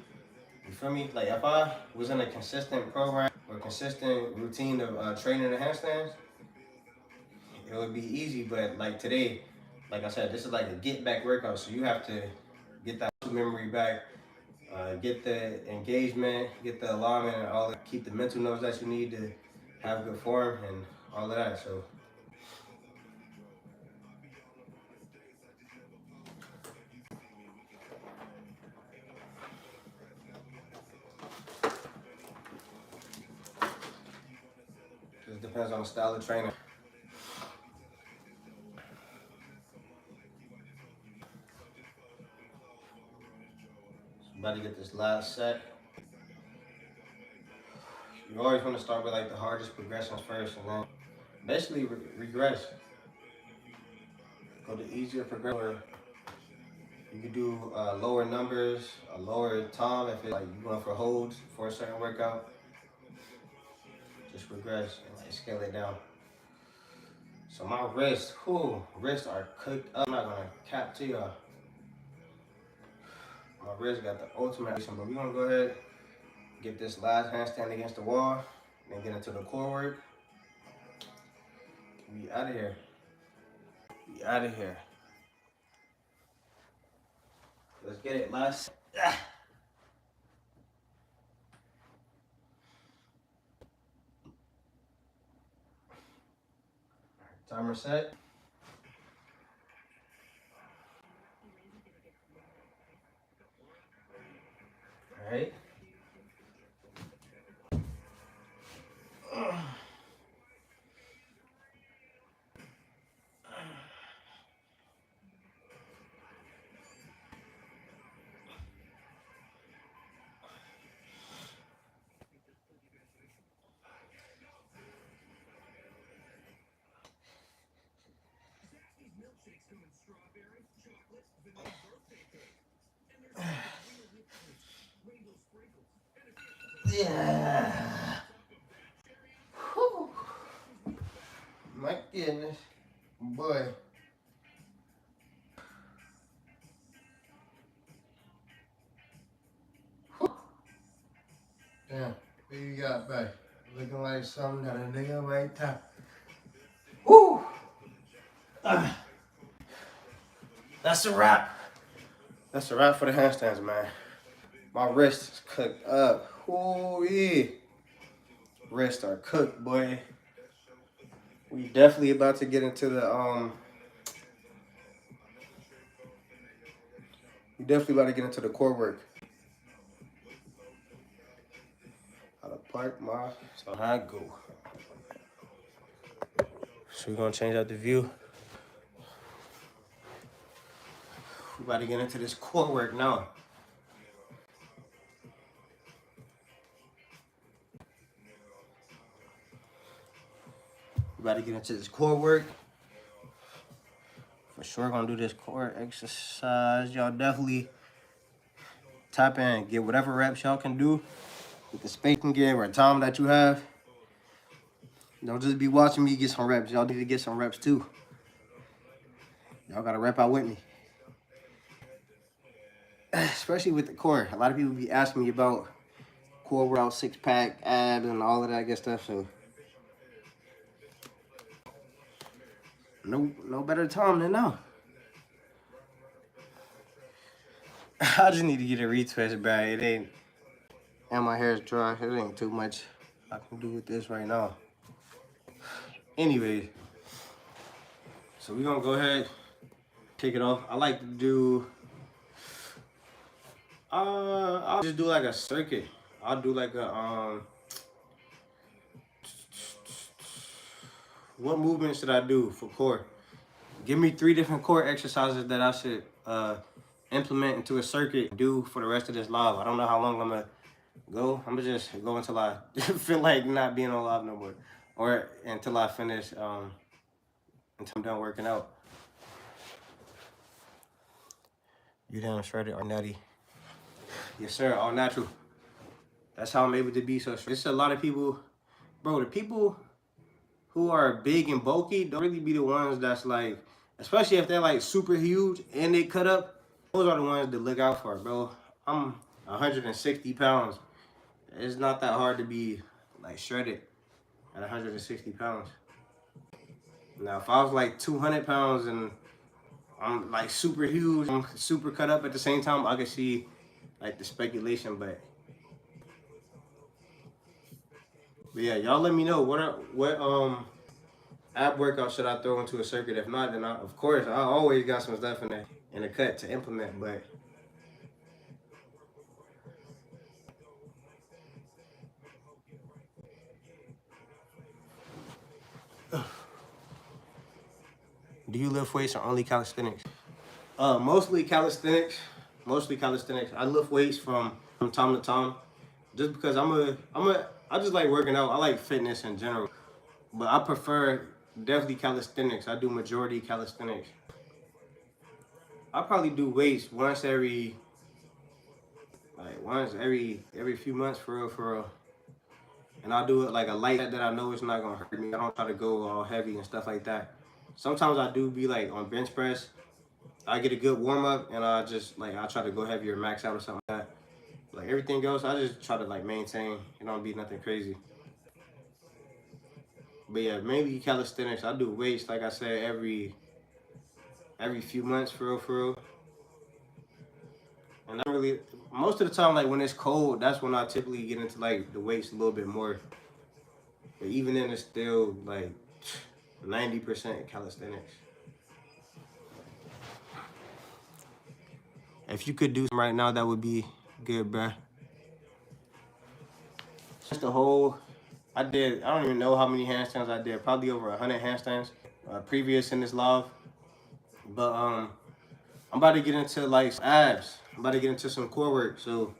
you feel me? Like if I was in a consistent program or consistent routine of training the handstands, it would be easy. But like today, like I said, this is like a get back workout, so you have to get that memory back, get the engagement, get the alignment, and all that. Keep the mental notes that you need to have good form and all of that. So. It depends on the style of training. So about to get this last set. You always want to start with like the hardest progressions first, and then basically regress. Go to easier progression. You can do lower numbers, a lower time if it's like you're going for holds for a certain workout. Just regress and like scale it down. So my wrists are cooked up. I'm not gonna cap to y'all. My wrist got the ultimate action, but we're gonna go ahead, get this last handstand against the wall, then get into the core work. We out of here. We out of here. Let's get it, last. Timer set. All right. Yeah. Whew. My goodness. Boy. Whew. Damn. What you got back? Looking like something that a nigga might tap. Woo! That's a wrap. That's a wrap for the handstands, man. My wrists is cooked up. Ooh-wee. Wrists are cooked, boy. We definitely about to get into the we definitely about to get into the core work. How to park my, so how I go. So we're gonna change out the view. We about to get into this core work now. We about to get into this core work. For sure gonna do this core exercise. Y'all definitely tap in, get whatever reps y'all can do with the space you can get or time that you have. Don't just be watching me get some reps. Y'all need to get some reps too. Y'all gotta rep out with me. Especially with the core. A lot of people be asking me about core workout, six-pack, abs, and all of that good stuff. So no better time than now. I just need to get a retwist, bro. It ain't, and my hair is dry. It ain't too much I can do with this right now. Anyway, so we're gonna go ahead, kick it off. I like to do, I'll just do like a circuit. I'll do like a, what movement should I do for core? Give me 3 different core exercises that I should implement into a circuit, do for the rest of this live. I don't know how long I'm gonna go. I'm gonna just go until I feel like not being on live no more. Or until I finish, until I'm done working out. You down shredded or nutty? Yes, sir, all natural. That's how I'm able to be so strong. It's a lot of people, bro, the people who are big and bulky don't really be the ones that's like, especially if they're like super huge and they cut up, those are the ones to look out for, bro. I'm 160 pounds. It's not that hard to be like shredded at 160 pounds. Now, if I was like 200 pounds and I'm like super huge, I'm super cut up at the same time, I could see like the speculation, but yeah, y'all let me know what ab workout should I throw into a circuit? If not, then of course I always got some stuff in the cut to implement. But do you lift weights or only calisthenics? Mostly calisthenics. Mostly calisthenics. I lift weights from time to time, just because I just like working out. I like fitness in general, but I prefer definitely calisthenics. I do majority calisthenics. I probably do weights once every few months for real. And I'll do it like a light that I know it's not gonna hurt me. I don't try to go all heavy and stuff like that. Sometimes I do be like on bench press. I get a good warm up and I just like I try to go heavier, max out or something like that. Like everything else, I just try to like maintain. It don't be nothing crazy. But yeah, mainly calisthenics. I do weights like I said every few months for real. And I really most of the time like when it's cold, that's when I typically get into like the weights a little bit more. But even then, it's still like 90% calisthenics. If you could do something right now, that would be good, bruh. Just the whole, I don't even know how many handstands I did. Probably over 100 handstands previous in this live. But I'm about to get into like abs. I'm about to get into some core work. So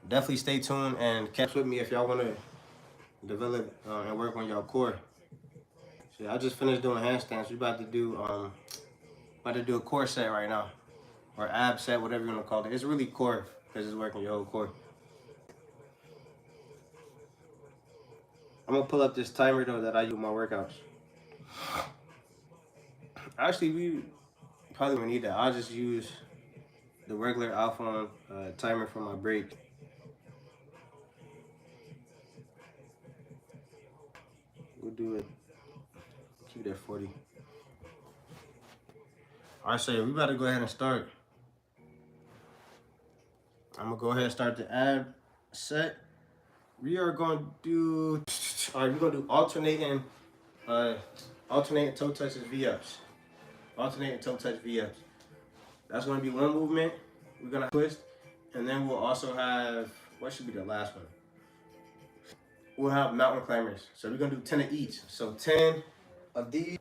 definitely stay tuned and catch with me if y'all want to develop and work on y'all core. So yeah, I just finished doing handstands. We about to do a core set right now. Or ab set, whatever you want to call it. It's really core because it's working your whole core. I'm gonna pull up this timer though that I use in my workouts. Actually, we probably don't need that. I'll just use the regular iPhone timer for my break. We'll do it. Keep it at 40. Alright, so we about to go ahead and start. I'm gonna go ahead and start the ab set. We are gonna do. Alright, we're gonna do alternating toe touches V-ups. Alternating toe touch V-ups. That's gonna be one movement. We're gonna twist, and then we'll also have what should be the last one. We'll have mountain climbers. So we're gonna do 10 of each. So 10 of these.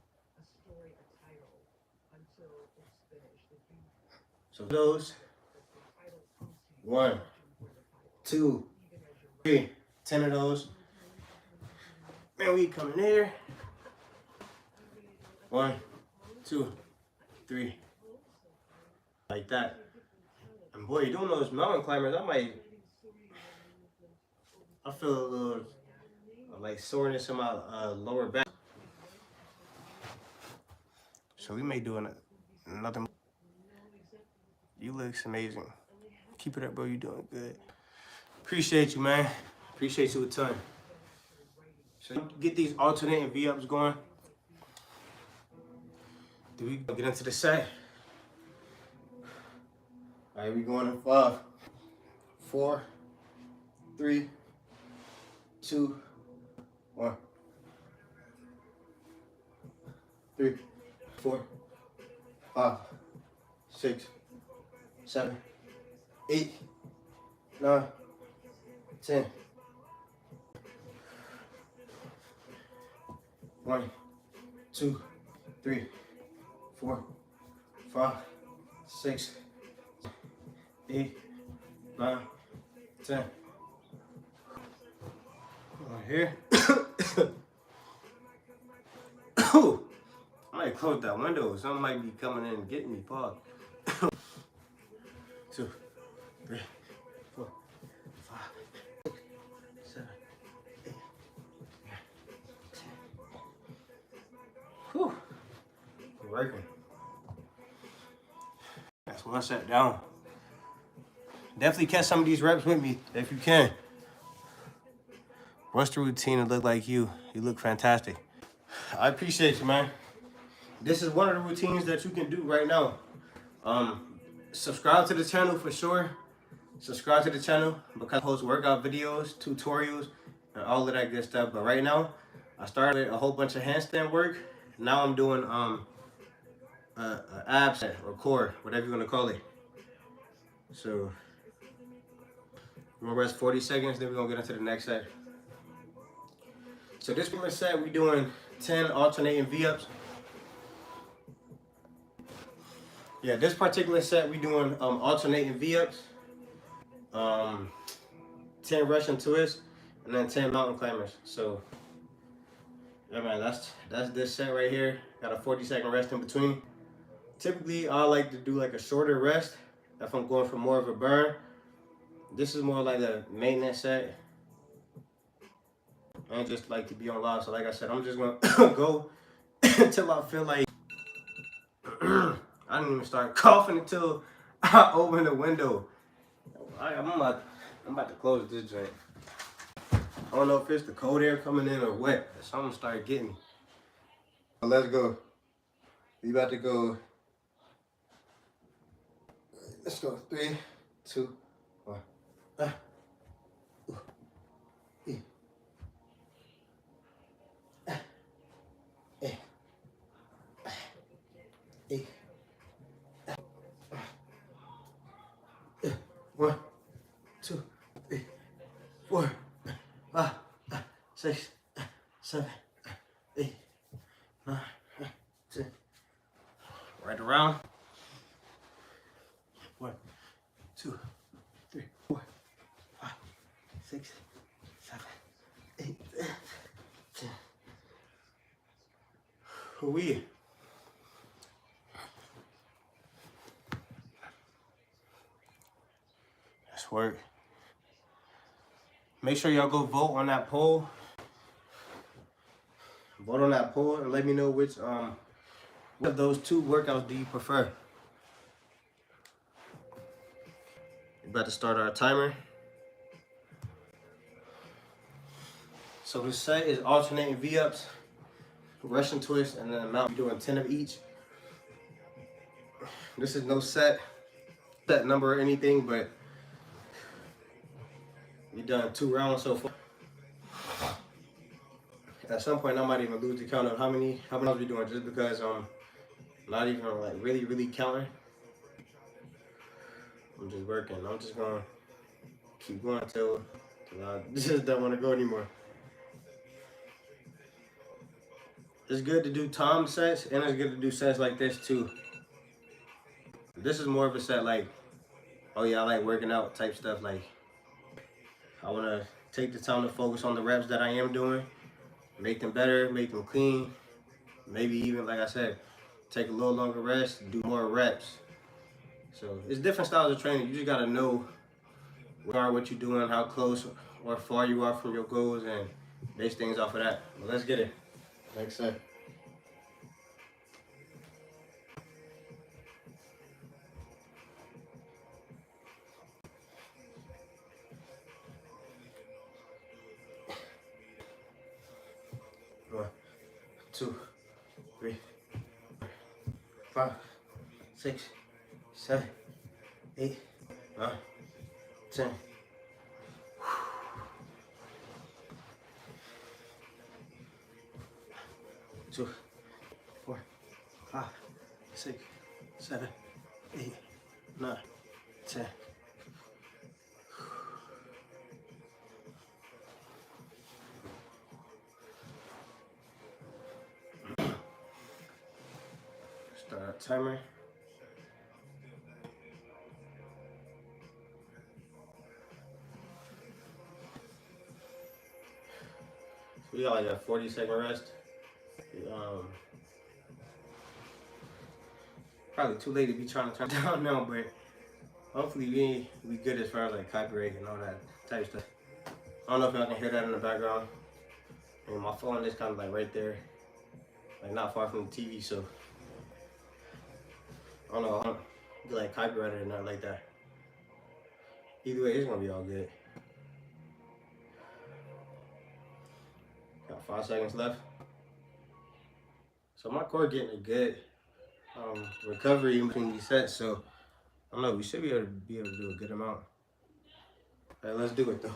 So those. 1, 2, 3. 10 of those. Man, we coming here. 1, 2, 3. Like that. And boy, doing those mountain climbers, I feel a little like soreness in my lower back. So we may do another. You look amazing. Keep it up, bro. You doing good. Appreciate you, man. Appreciate you a ton. So get these alternating V-ups going. Do we get into the set? All right, we going in 5, 4, 3, 2, 1. 3, 4, 5, 6, 7, 8, 9, 10. 1, 2, 3, 4, 5, 6, 8, 9, 10. Right here. I might close that window. Something might be coming in and getting me, Pause. 2, 3, 4, 5, Working. That's one set down. Definitely catch some of these reps with me if you can. What's the routine to look like you? You look fantastic. I appreciate you, man. This is one of the routines that you can do right now. Subscribe to the channel for sure. Subscribe to the channel because I post workout videos, tutorials, and all of that good stuff. But right now, I started a whole bunch of handstand work. Now I'm doing abs or core, whatever you want to call it. So we're gonna rest 40 seconds, then we're gonna get into the next set. So this particular set, we're doing 10 alternating V-ups. Yeah, this particular set, we're doing alternating V-ups, 10 Russian twists, and then 10 mountain climbers. So, yeah, man, that's this set right here. Got a 40-second rest in between. Typically, I like to do like a shorter rest if I'm going for more of a burn. This is more like a maintenance set. I just like to be on live. So like I said, I'm just gonna go until I feel like I didn't even start coughing until I open the window. I'm about to close this joint. I don't know if it's the cold air coming in or what. Something started getting me. Let's go. We about to go. Let's go. 3, 2, 1. One, 2, 3, 4, 5, 6, 7, 8, 9, 10. Right around. 1, 2, 3, 4, 5, 6, 7, 8, 10. Who we? That's work. Make sure y'all go vote on that poll. Vote on that poll and let me know which of those two workouts do you prefer. We're about to start our timer. So the set is alternating V-ups, Russian twist, and then a mountain. We're doing 10 of each. This is no set number or anything, but we've done 2 rounds so far. At some point, I might even lose the count of how many rounds we're doing, just because I'm not even like really counting. I'm just working. I'm just gonna keep going until I just don't want to go anymore. It's good to do timed sets, and it's good to do sets like this too. This is more of a set like, oh yeah, I like working out type stuff. Like, I want to take the time to focus on the reps that I am doing, make them better, make them clean. Maybe even, like I said, take a little longer rest, do more reps. So it's different styles of training. You just got to know what you're doing, how close or far you are from your goals, and base things off of that. But let's get it. Next set. One, 2, 3, 5, 6, 7, 8, 9, 10. 2, 4, 5, 6, 7, 8, 9, 10. Start our timer. We got like a 40-second rest. Probably too late to be trying to turn down now, but hopefully we good as far as like copyright and all that type of stuff. I don't know if y'all can hear that in the background. And my phone is kind of like right there, like not far from the TV, so I don't know. I don't get like copyrighted or nothing like that. Either way, it's gonna be all good. Got 5 seconds left. So my core getting a good recovery in between these sets. So I don't know. We should be able to do a good amount. All right, let's do it though.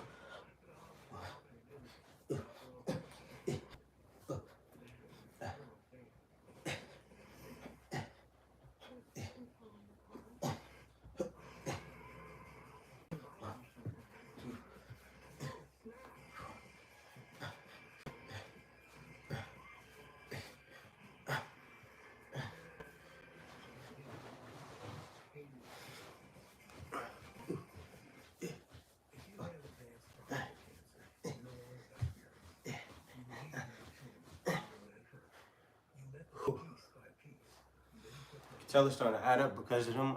Tell it's starting to add up because of them.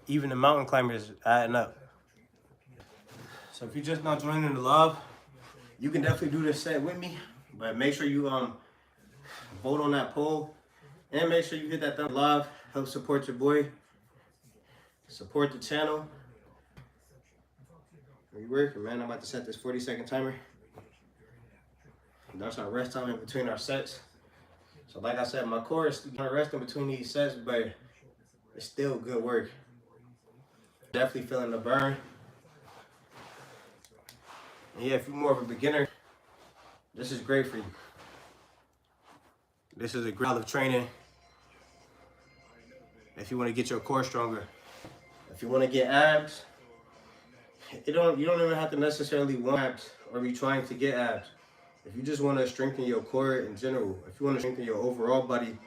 Even the mountain climbers adding up. So if you're just not joining the love, you can definitely do this set with me. But make sure you vote on that poll and make sure you hit that thumb love. Help support your boy. Support the channel. We working, man. I'm about to set this 40-second timer. That's our rest time in between our sets. So like I said, my core is gonna rest in between these sets, but it's still good work. Definitely feeling the burn. And yeah, if you're more of a beginner, this is great for you. This is a great style of training. If you want to get your core stronger, if you want to get abs, you don't even have to necessarily want abs or be trying to get abs. If you just want to strengthen your core in general, if you want to strengthen your overall body,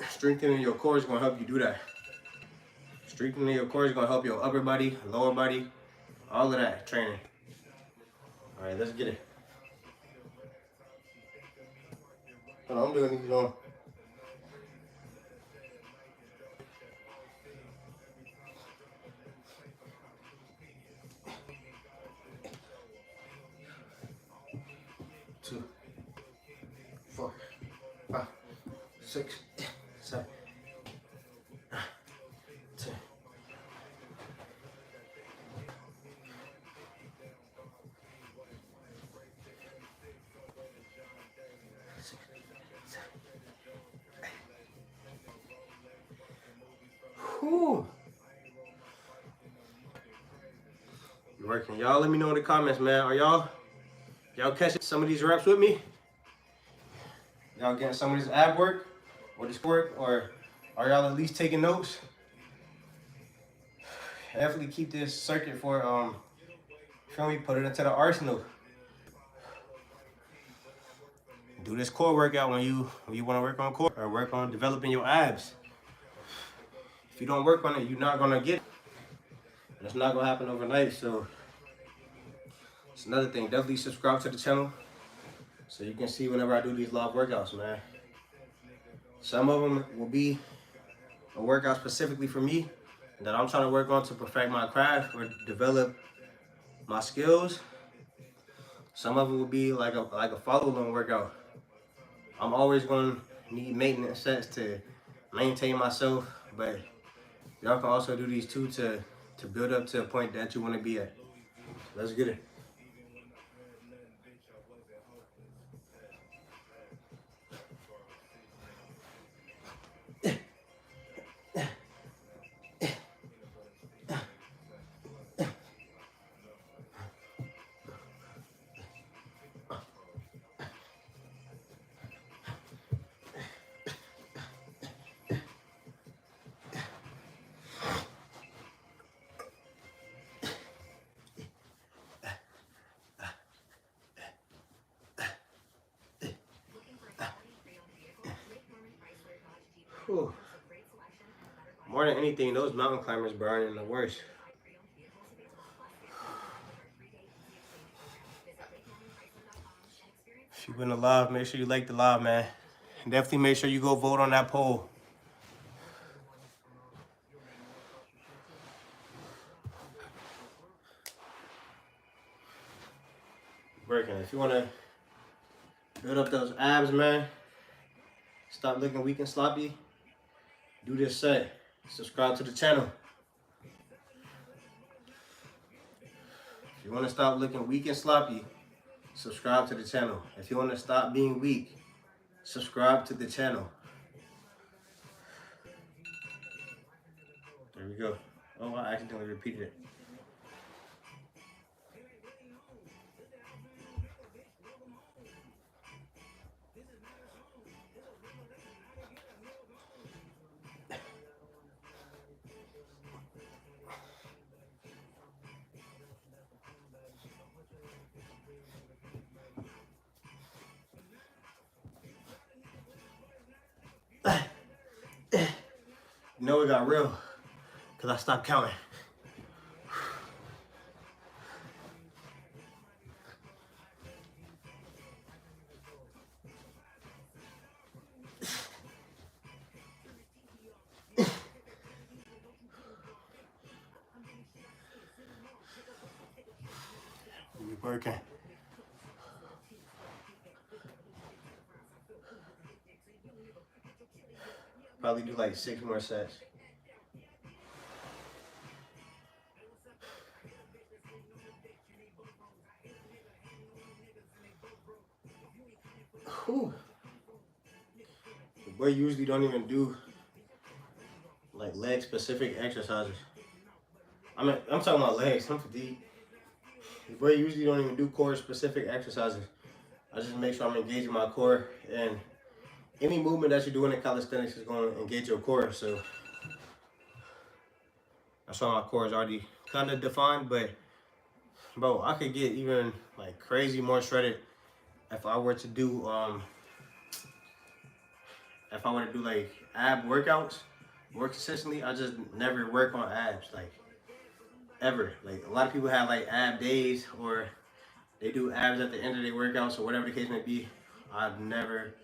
strengthening your core is going to help you do that. Strengthening your core is going to help your upper body, lower body, all of that training. All right, let's get it. Hold on, I'm doing these on. Two, 4, 5, 6, 7, 10. Whew. You're working. Y'all let me know in the comments, man. Are y'all catching some of these reps with me? Y'all getting some of this ab work or this work, or are y'all at least taking notes? Definitely keep this circuit for feel me, put it into the arsenal. Do this core workout when you want to work on core or work on developing your abs. If you don't work on it, you're not gonna get it. And it's not gonna happen overnight. So it's another thing. Definitely subscribe to the channel so you can see whenever I do these live workouts, man. Some of them will be a workout specifically for me that I'm trying to work on to perfect my craft or develop my skills. Some of it will be like a follow-along workout. I'm always going to need maintenance sets to maintain myself, but y'all can also do these too to build up to a point that you want to be at. Let's get it. Whew. More than anything, those mountain climbers burning the worst. If you've been alive, make sure you like the live, man. And definitely make sure you go vote on that poll. Working. If you want to build up those abs, man, stop looking weak and sloppy, do this set. Subscribe to the channel. If you want to stop looking weak and sloppy, subscribe to the channel. If you want to stop being weak, subscribe to the channel. There we go. Oh, I accidentally repeated it. You know it got real because I stopped counting. We working. Probably do like 6 more sets. Whew. The boy usually don't even do like leg specific exercises. I'm talking about legs. I'm fatigued. The boy usually don't even do core specific exercises. I just make sure I'm engaging my core, and any movement that you're doing in calisthenics is going to engage your core. So that's why my core is already kind of defined. But bro, I could get even like crazy more shredded if I were to do like ab workouts more consistently. I just never work on abs like ever. Like a lot of people have like ab days, or they do abs at the end of their workouts, or whatever the case may be. I never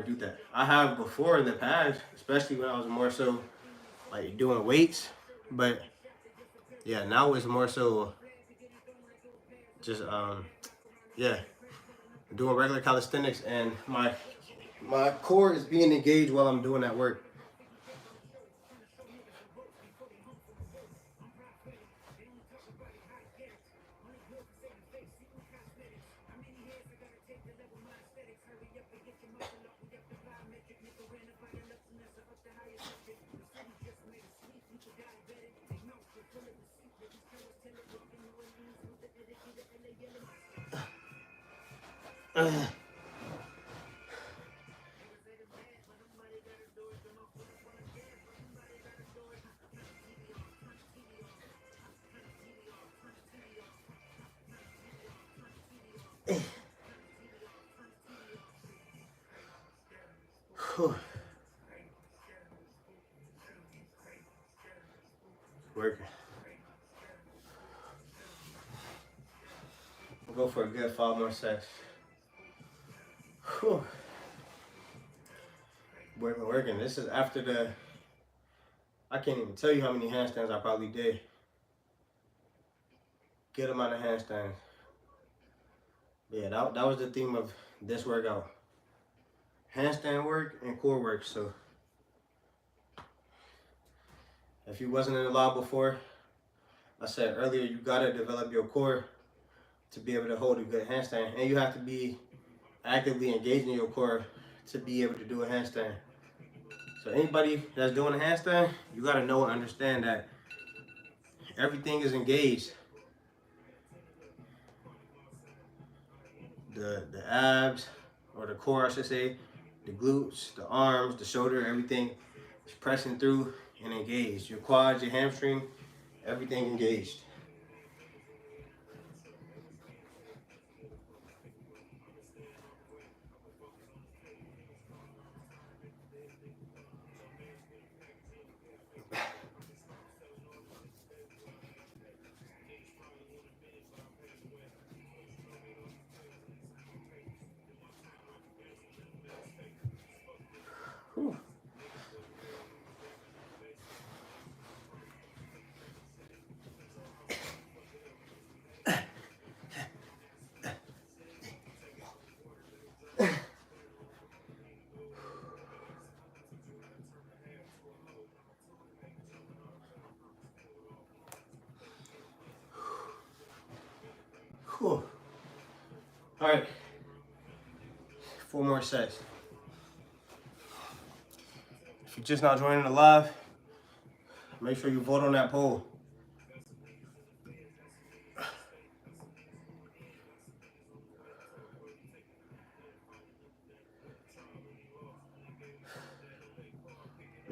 do that. I have before in the past, especially when I was more so like doing weights, but yeah, now it's more so just yeah, doing regular calisthenics, and my core is being engaged while I'm doing that work. Working. We'll go for a good 5 more sets. Whew. Working. This is after the, I can't even tell you how many handstands I probably did. Good amount of handstands. Yeah, that was the theme of this workout. Handstand work and core work. So if you wasn't in the lab before, I said earlier, you gotta develop your core to be able to hold a good handstand, and you have to be actively engaging your core to be able to do a handstand. So anybody that's doing a handstand, you gotta know and understand that everything is engaged. The abs, or the core I should say, the glutes, the arms, the shoulder, everything is pressing through and engaged. Your quads, your hamstring, everything engaged. Whew. Whew. All right, 4 more sets. If you're just not joining the live, make sure you vote on that poll.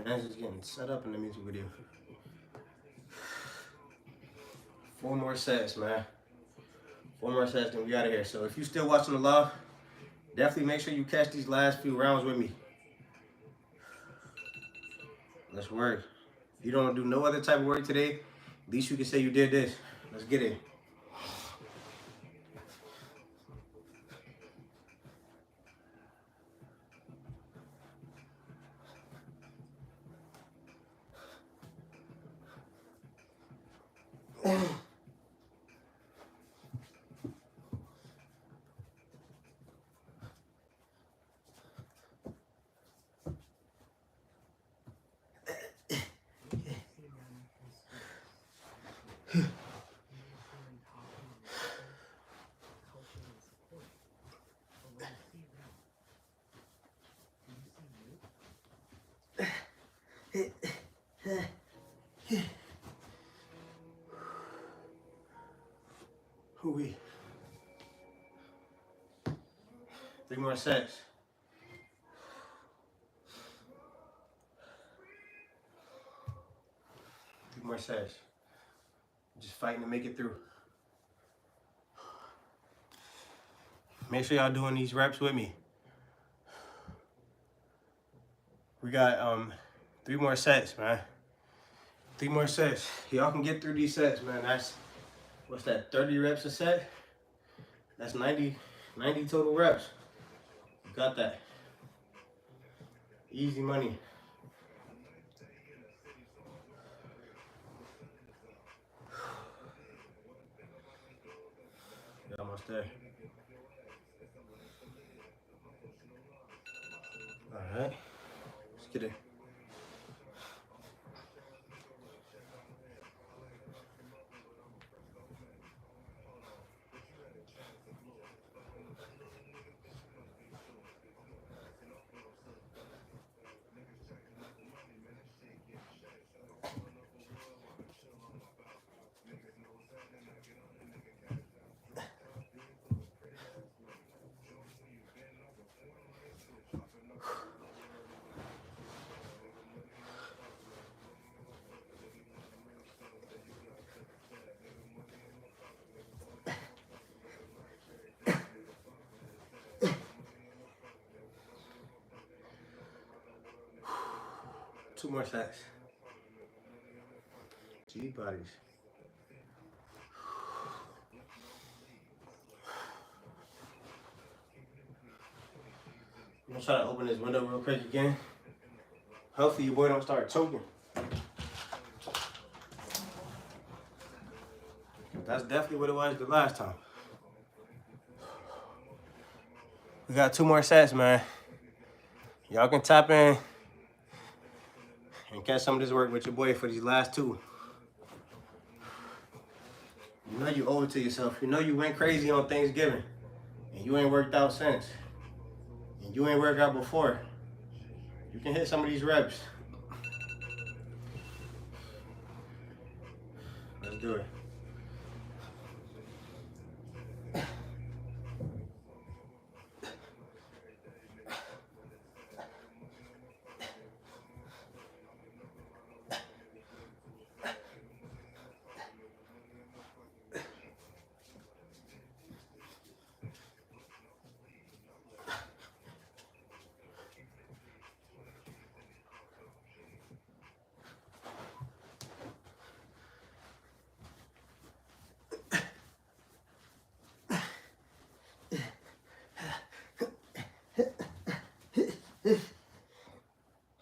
Man's just getting set up in the music video. 4 more sets, man. 4 more sets, then we out of here. So if you're still watching the live, definitely make sure you catch these last few rounds with me. Let's work. If you don't do no other type of work today, at least you can say you did this. Let's get it. Hoo-wee. 3 more sets. 3 more sets. Just fighting to make it through. Make sure y'all doing these reps with me. We got 3 more sets, man. 3 more sets. Y'all can get through these sets, man. That's, what's that, 30 reps a set? That's 90 total reps. You got that. Easy money. You're almost there. All right, let's get it. Two more sets. G bodies. I'm gonna try to open this window real quick again. Hopefully your boy don't start choking. That's definitely what it was the last time. We got 2 more sets, man. Y'all can tap in and catch some of this work with your boy for these last 2. You know you owe it to yourself. You know you went crazy on Thanksgiving and you ain't worked out since. And you ain't worked out before. You can hit some of these reps. Let's do it.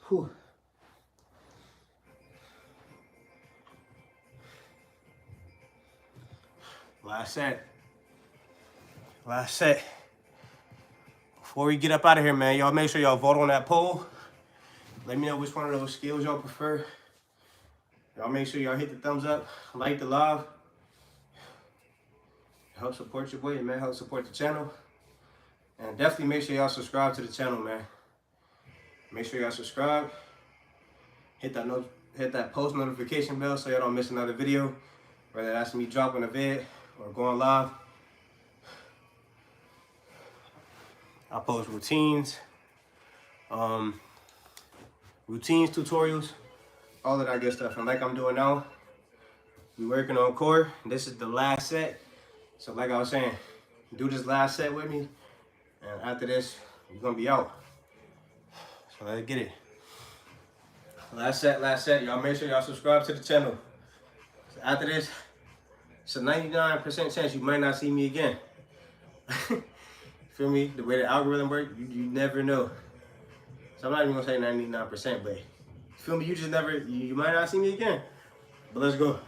Whew. Last set. Last set. Before we get up out of here, man, y'all make sure y'all vote on that poll. Let me know which one of those skills y'all prefer. Y'all make sure y'all hit the thumbs up, like the live. help support your boy, man. Help support the channel. And definitely make sure y'all subscribe to the channel, man. Make sure y'all subscribe. Hit that post notification bell so y'all don't miss another video. Whether that's me dropping a vid or going live. I post routines, tutorials, all of that good stuff. And like I'm doing now, we working on core. This is the last set. So like I was saying, do this last set with me. And after this, we're gonna be out. So let's get it. Last set. Y'all make sure y'all subscribe to the channel. So after this, it's a 99% chance you might not see me again. Feel me? The way the algorithm works, you never know. So I'm not even gonna say 99%, but feel me? You just never, you might not see me again. But let's go.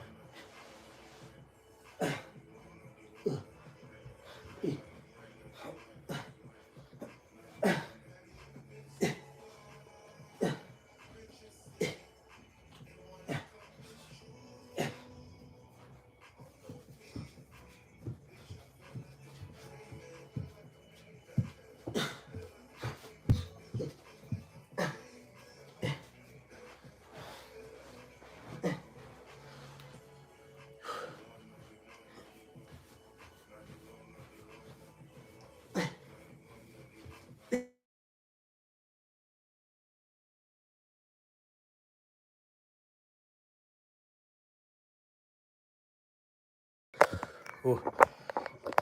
Ooh.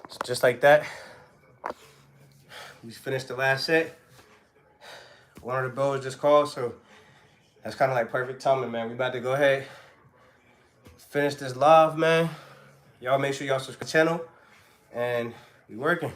So just like that, we finished the last set. One of the bells just called, so that's kind of like perfect timing, man. We about to go ahead, finish this live, man. Y'all make sure y'all subscribe to the channel, and we working.